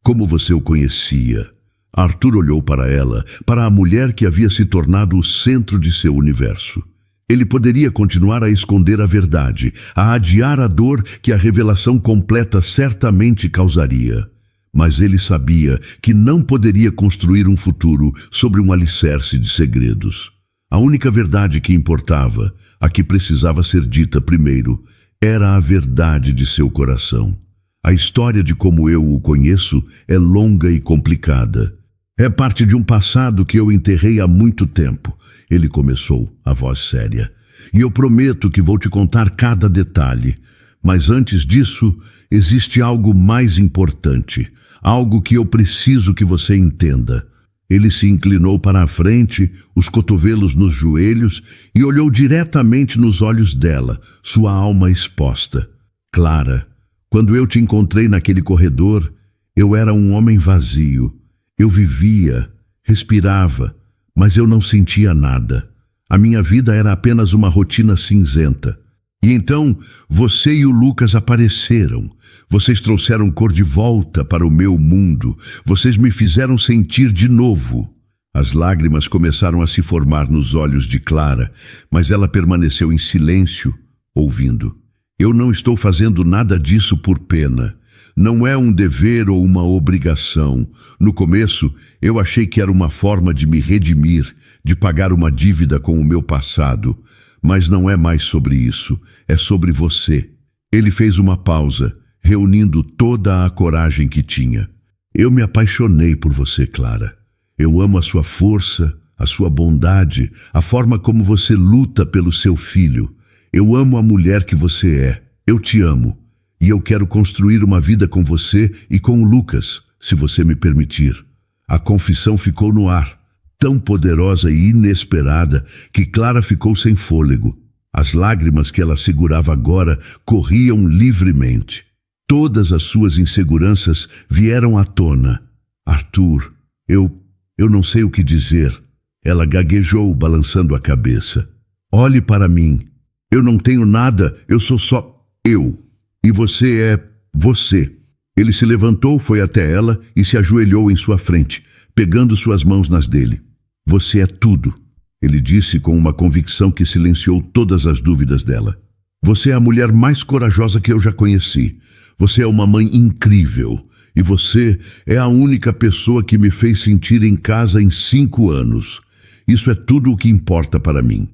como você o conhecia. Arthur olhou para ela, para a mulher que havia se tornado o centro de seu universo. Ele poderia continuar a esconder a verdade, a adiar a dor que a revelação completa certamente causaria. Mas ele sabia que não poderia construir um futuro sobre um alicerce de segredos. A única verdade que importava, a que precisava ser dita primeiro, era a verdade de seu coração. A história de como eu o conheço é longa e complicada. É parte de um passado que eu enterrei há muito tempo. Ele começou, a voz séria. E eu prometo que vou te contar cada detalhe. Mas antes disso, existe algo mais importante. Algo que eu preciso que você entenda. Ele se inclinou para a frente, os cotovelos nos joelhos, e olhou diretamente nos olhos dela, sua alma exposta. Clara, quando eu te encontrei naquele corredor, eu era um homem vazio. Eu vivia, respirava, mas eu não sentia nada. A minha vida era apenas uma rotina cinzenta. E então, você e o Lucas apareceram. Vocês trouxeram cor de volta para o meu mundo. Vocês me fizeram sentir de novo. As lágrimas começaram a se formar nos olhos de Clara, mas ela permaneceu em silêncio, ouvindo. Eu não estou fazendo nada disso por pena. Não é um dever ou uma obrigação. No começo, eu achei que era uma forma de me redimir, de pagar uma dívida com o meu passado. Mas não é mais sobre isso, é sobre você. Ele fez uma pausa, reunindo toda a coragem que tinha. Eu me apaixonei por você, Clara. Eu amo a sua força, a sua bondade, a forma como você luta pelo seu filho. Eu amo a mulher que você é. Eu te amo. E eu quero construir uma vida com você e com o Lucas, se você me permitir. A confissão ficou no ar, tão poderosa e inesperada que Clara ficou sem fôlego. As lágrimas que ela segurava agora corriam livremente. Todas as suas inseguranças vieram à tona. Arthur, eu não sei o que dizer. Ela gaguejou, balançando a cabeça. Olhe para mim. Eu não tenho nada, eu sou só eu. E você é você. Ele se levantou, foi até ela e se ajoelhou em sua frente, pegando suas mãos nas dele. Você é tudo, ele disse com uma convicção que silenciou todas as dúvidas dela. Você é a mulher mais corajosa que eu já conheci. Você é uma mãe incrível. E você é a única pessoa que me fez sentir em casa em 5 anos. Isso é tudo o que importa para mim.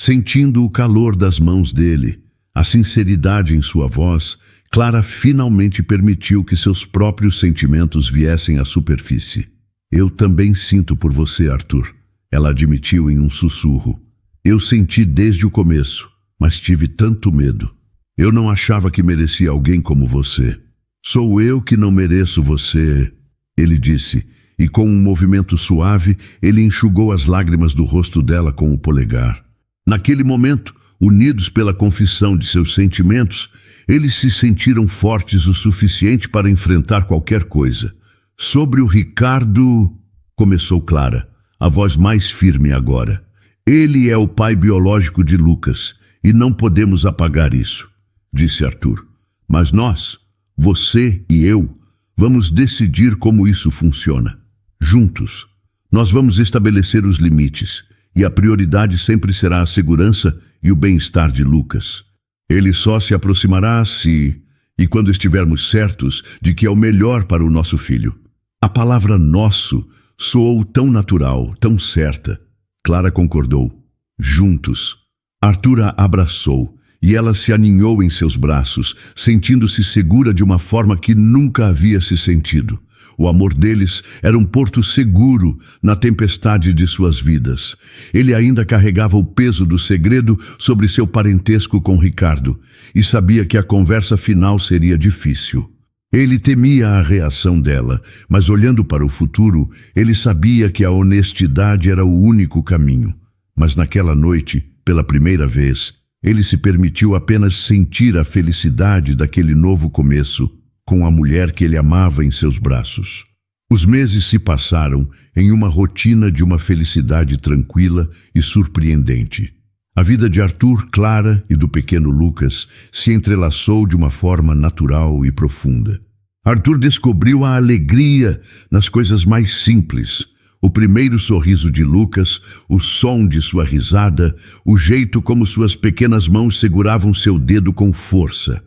Sentindo o calor das mãos dele, a sinceridade em sua voz, Clara finalmente permitiu que seus próprios sentimentos viessem à superfície. Eu também sinto por você, Arthur, ela admitiu em um sussurro. Eu senti desde o começo, mas tive tanto medo. Eu não achava que merecia alguém como você. Sou eu que não mereço você, ele disse, e com um movimento suave, ele enxugou as lágrimas do rosto dela com o polegar. Naquele momento, unidos pela confissão de seus sentimentos, eles se sentiram fortes o suficiente para enfrentar qualquer coisa. Sobre o Ricardo, começou Clara, a voz mais firme agora. Ele é o pai biológico de Lucas, e não podemos apagar isso, disse Arthur. Mas nós, você e eu, vamos decidir como isso funciona. Juntos, nós vamos estabelecer os limites, e a prioridade sempre será a segurança e o bem-estar de Lucas. Ele só se aproximará se, e quando estivermos certos de que é o melhor para o nosso filho. A palavra nosso soou tão natural, tão certa. Clara concordou. Juntos. Arthur a abraçou, e ela se aninhou em seus braços, sentindo-se segura de uma forma que nunca havia se sentido. O amor deles era um porto seguro na tempestade de suas vidas. Ele ainda carregava o peso do segredo sobre seu parentesco com Ricardo e sabia que a conversa final seria difícil. Ele temia a reação dela, mas olhando para o futuro, ele sabia que a honestidade era o único caminho. Mas naquela noite, pela primeira vez, ele se permitiu apenas sentir a felicidade daquele novo começo, com a mulher que ele amava em seus braços. Os meses se passaram em uma rotina de uma felicidade tranquila e surpreendente. A vida de Arthur, Clara e do pequeno Lucas se entrelaçou de uma forma natural e profunda. Arthur descobriu a alegria nas coisas mais simples. O primeiro sorriso de Lucas, o som de sua risada, o jeito como suas pequenas mãos seguravam seu dedo com força.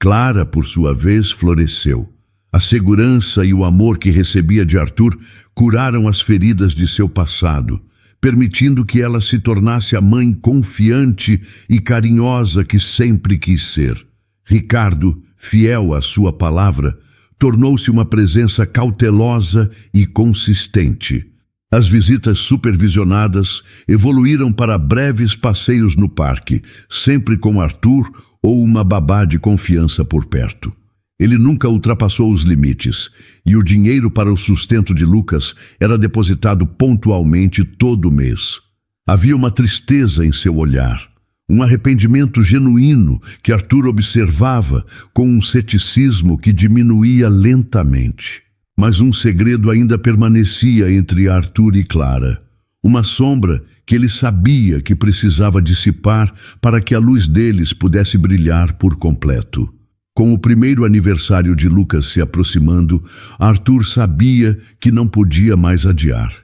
Clara, por sua vez, floresceu. A segurança e o amor que recebia de Arthur curaram as feridas de seu passado, permitindo que ela se tornasse a mãe confiante e carinhosa que sempre quis ser. Ricardo, fiel à sua palavra, tornou-se uma presença cautelosa e consistente. As visitas supervisionadas evoluíram para breves passeios no parque, sempre com Arthur ou uma babá de confiança por perto. Ele nunca ultrapassou os limites, e o dinheiro para o sustento de Lucas era depositado pontualmente todo mês. Havia uma tristeza em seu olhar, um arrependimento genuíno que Arthur observava com um ceticismo que diminuía lentamente. Mas um segredo ainda permanecia entre Arthur e Clara, uma sombra que ele sabia que precisava dissipar para que a luz deles pudesse brilhar por completo. Com o primeiro aniversário de Lucas se aproximando, Arthur sabia que não podia mais adiar.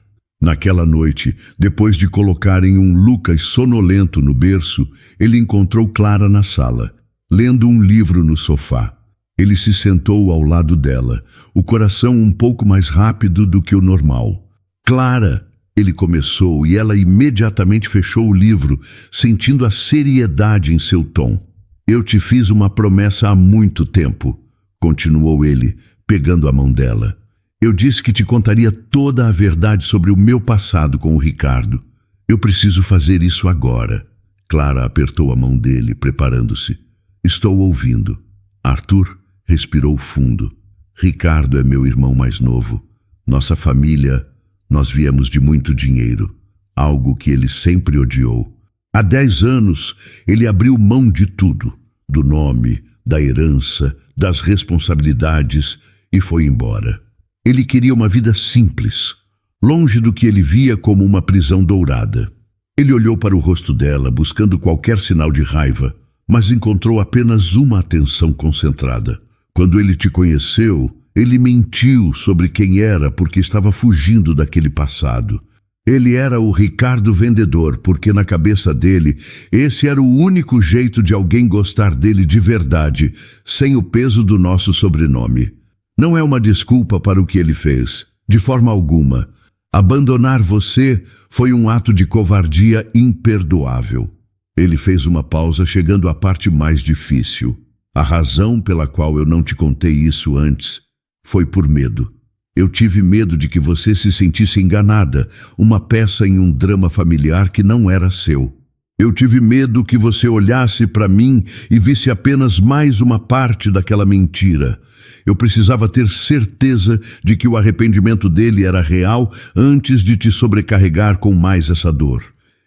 Naquela noite, depois de colocarem um Lucas sonolento no berço, ele encontrou Clara na sala, lendo um livro no sofá. Ele se sentou ao lado dela, o coração um pouco mais rápido do que o normal. "Clara", ele começou, e ela imediatamente fechou o livro, sentindo a seriedade em seu tom. "Eu te fiz uma promessa há muito tempo", continuou ele, pegando a mão dela. "Eu disse que te contaria toda a verdade sobre o meu passado com o Ricardo. Eu preciso fazer isso agora." Clara apertou a mão dele, preparando-se. "Estou ouvindo." Arthur respirou fundo. "Ricardo é meu irmão mais novo. Nossa família, nós viemos de muito dinheiro, algo que ele sempre odiou. Há 10 anos, ele abriu mão de tudo, do nome, da herança, das responsabilidades, e foi embora. Ele queria uma vida simples, longe do que ele via como uma prisão dourada." Ele olhou para o rosto dela, buscando qualquer sinal de raiva, mas encontrou apenas uma atenção concentrada. "Quando ele te conheceu, ele mentiu sobre quem era porque estava fugindo daquele passado. Ele era o Ricardo vendedor, porque na cabeça dele, esse era o único jeito de alguém gostar dele de verdade, sem o peso do nosso sobrenome. Não é uma desculpa para o que ele fez, de forma alguma. Abandonar você foi um ato de covardia imperdoável." Ele fez uma pausa, chegando à parte mais difícil. "A razão pela qual eu não te contei isso antes foi por medo. Eu tive medo de que você se sentisse enganada, uma peça em um drama familiar que não era seu. Eu tive medo que você olhasse para mim e visse apenas mais uma parte daquela mentira. Eu precisava ter certeza de que o arrependimento dele era real antes de te sobrecarregar com mais essa dor.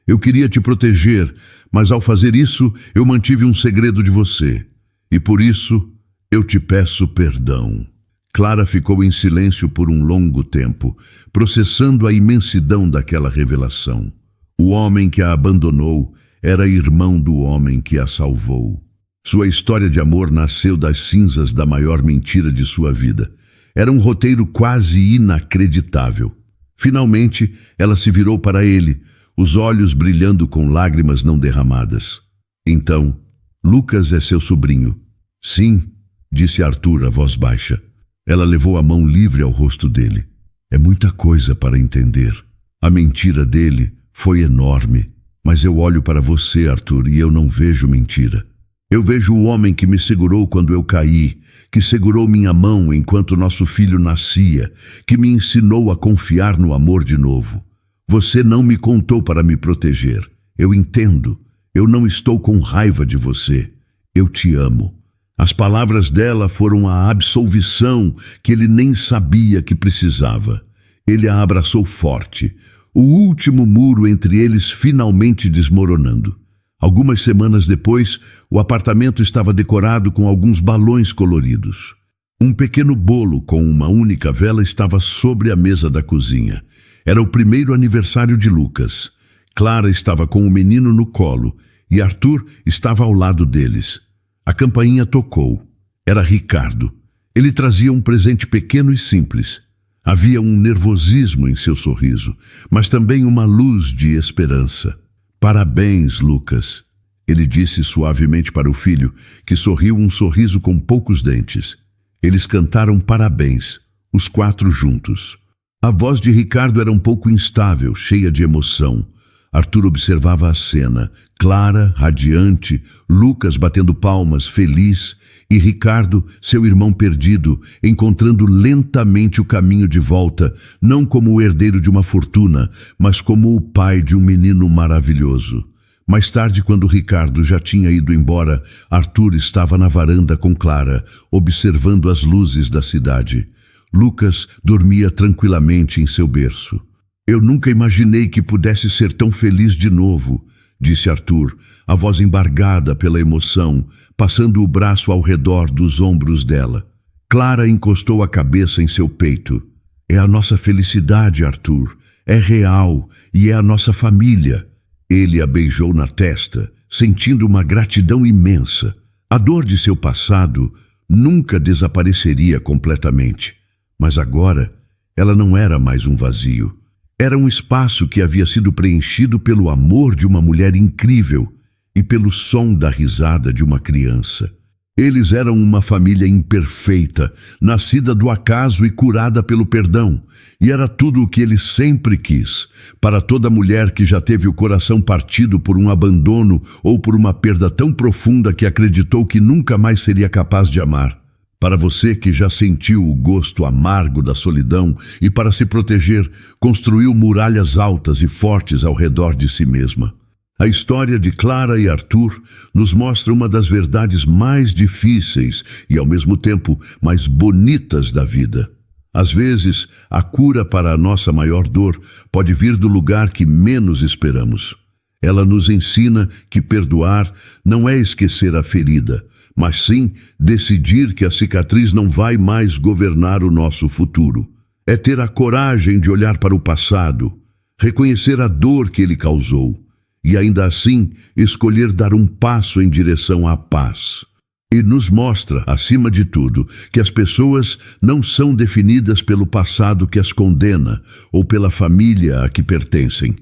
Eu queria te proteger, mas ao fazer isso, eu mantive um segredo de você. E por isso, eu te peço perdão." Clara ficou em silêncio por um longo tempo, processando a imensidão daquela revelação. O homem que a abandonou era irmão do homem que a salvou. Sua história de amor nasceu das cinzas da maior mentira de sua vida. Era um roteiro quase inacreditável. Finalmente, ela se virou para ele, os olhos brilhando com lágrimas não derramadas. "Então, Lucas é seu sobrinho?" "Sim", disse Arthur a voz baixa. Ela levou a mão livre ao rosto dele. "É muita coisa para entender. A mentira dele foi enorme. Mas eu olho para você, Arthur, e eu não vejo mentira. Eu vejo o homem que me segurou quando eu caí, que segurou minha mão enquanto nosso filho nascia, que me ensinou a confiar no amor de novo. Você não me contou para me proteger. Eu entendo. Eu não estou com raiva de você. Eu te amo." As palavras dela foram a absolvição que ele nem sabia que precisava. Ele a abraçou forte, o último muro entre eles finalmente desmoronando. Algumas semanas depois, o apartamento estava decorado com alguns balões coloridos. Um pequeno bolo com uma única vela estava sobre a mesa da cozinha. Era o primeiro aniversário de Lucas. Clara estava com o menino no colo e Arthur estava ao lado deles. A campainha tocou. Era Ricardo. Ele trazia um presente pequeno e simples. Havia um nervosismo em seu sorriso, mas também uma luz de esperança. "Parabéns, Lucas", ele disse suavemente para o filho, que sorriu um sorriso com poucos dentes. Eles cantaram parabéns, os 4 juntos. A voz de Ricardo era um pouco instável, cheia de emoção. Arthur observava a cena, Clara, radiante, Lucas batendo palmas, feliz, E Ricardo, seu irmão perdido, encontrando lentamente o caminho de volta, não como o herdeiro de uma fortuna, mas como o pai de um menino maravilhoso. Mais tarde, quando Ricardo já tinha ido embora, Arthur estava na varanda com Clara, observando as luzes da cidade. Lucas dormia tranquilamente em seu berço. Eu nunca imaginei que pudesse ser tão feliz de novo, disse Arthur, a voz embargada pela emoção, passando o braço ao redor dos ombros dela. Clara encostou a cabeça em seu peito. É a nossa felicidade, Arthur. É real e é a nossa família. Ele a beijou na testa, sentindo uma gratidão imensa. A dor de seu passado nunca desapareceria completamente, mas agora ela não era mais um vazio. Era um espaço que havia sido preenchido pelo amor de uma mulher incrível e pelo som da risada de uma criança. Eles eram uma família imperfeita, nascida do acaso e curada pelo perdão, e era tudo o que ele sempre quis. Para toda mulher que já teve o coração partido por um abandono ou por uma perda tão profunda que acreditou que nunca mais seria capaz de amar. Para você que já sentiu o gosto amargo da solidão e, para se proteger, construiu muralhas altas e fortes ao redor de si mesma. A história de Clara e Arthur nos mostra uma das verdades mais difíceis e, ao mesmo tempo, mais bonitas da vida. Às vezes, a cura para a nossa maior dor pode vir do lugar que menos esperamos. Ela nos ensina que perdoar não é esquecer a ferida, mas sim decidir que a cicatriz não vai mais governar o nosso futuro. É ter a coragem de olhar para o passado, reconhecer a dor que ele causou e ainda assim escolher dar um passo em direção à paz. E nos mostra, acima de tudo, que as pessoas não são definidas pelo passado que as condena ou pela família a que pertencem,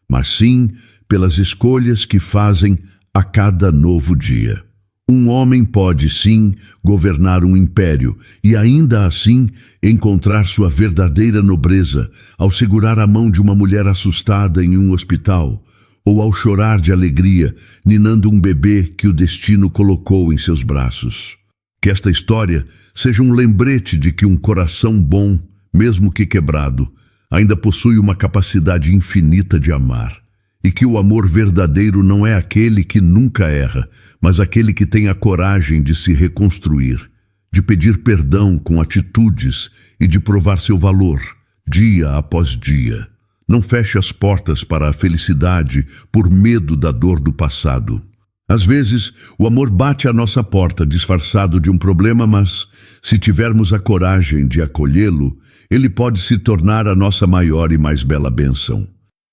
mas sim pelas escolhas que fazem a cada novo dia. Um homem pode, sim, governar um império e ainda assim encontrar sua verdadeira nobreza ao segurar a mão de uma mulher assustada em um hospital ou ao chorar de alegria, ninando um bebê que o destino colocou em seus braços. Que esta história seja um lembrete de que um coração bom, mesmo que quebrado, ainda possui uma capacidade infinita de amar. E que o amor verdadeiro não é aquele que nunca erra, mas aquele que tem a coragem de se reconstruir, de pedir perdão com atitudes e de provar seu valor, dia após dia. Não feche as portas para a felicidade por medo da dor do passado. Às vezes, o amor bate à nossa porta disfarçado de um problema, mas, se tivermos a coragem de acolhê-lo, ele pode se tornar a nossa maior e mais bela bênção.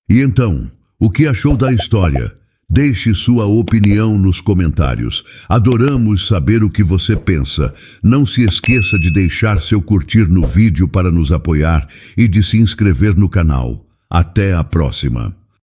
E então, o que achou da história? Deixe sua opinião nos comentários. Adoramos saber o que você pensa. Não se esqueça de deixar seu curtir no vídeo para nos apoiar e de se inscrever no canal. Até a próxima!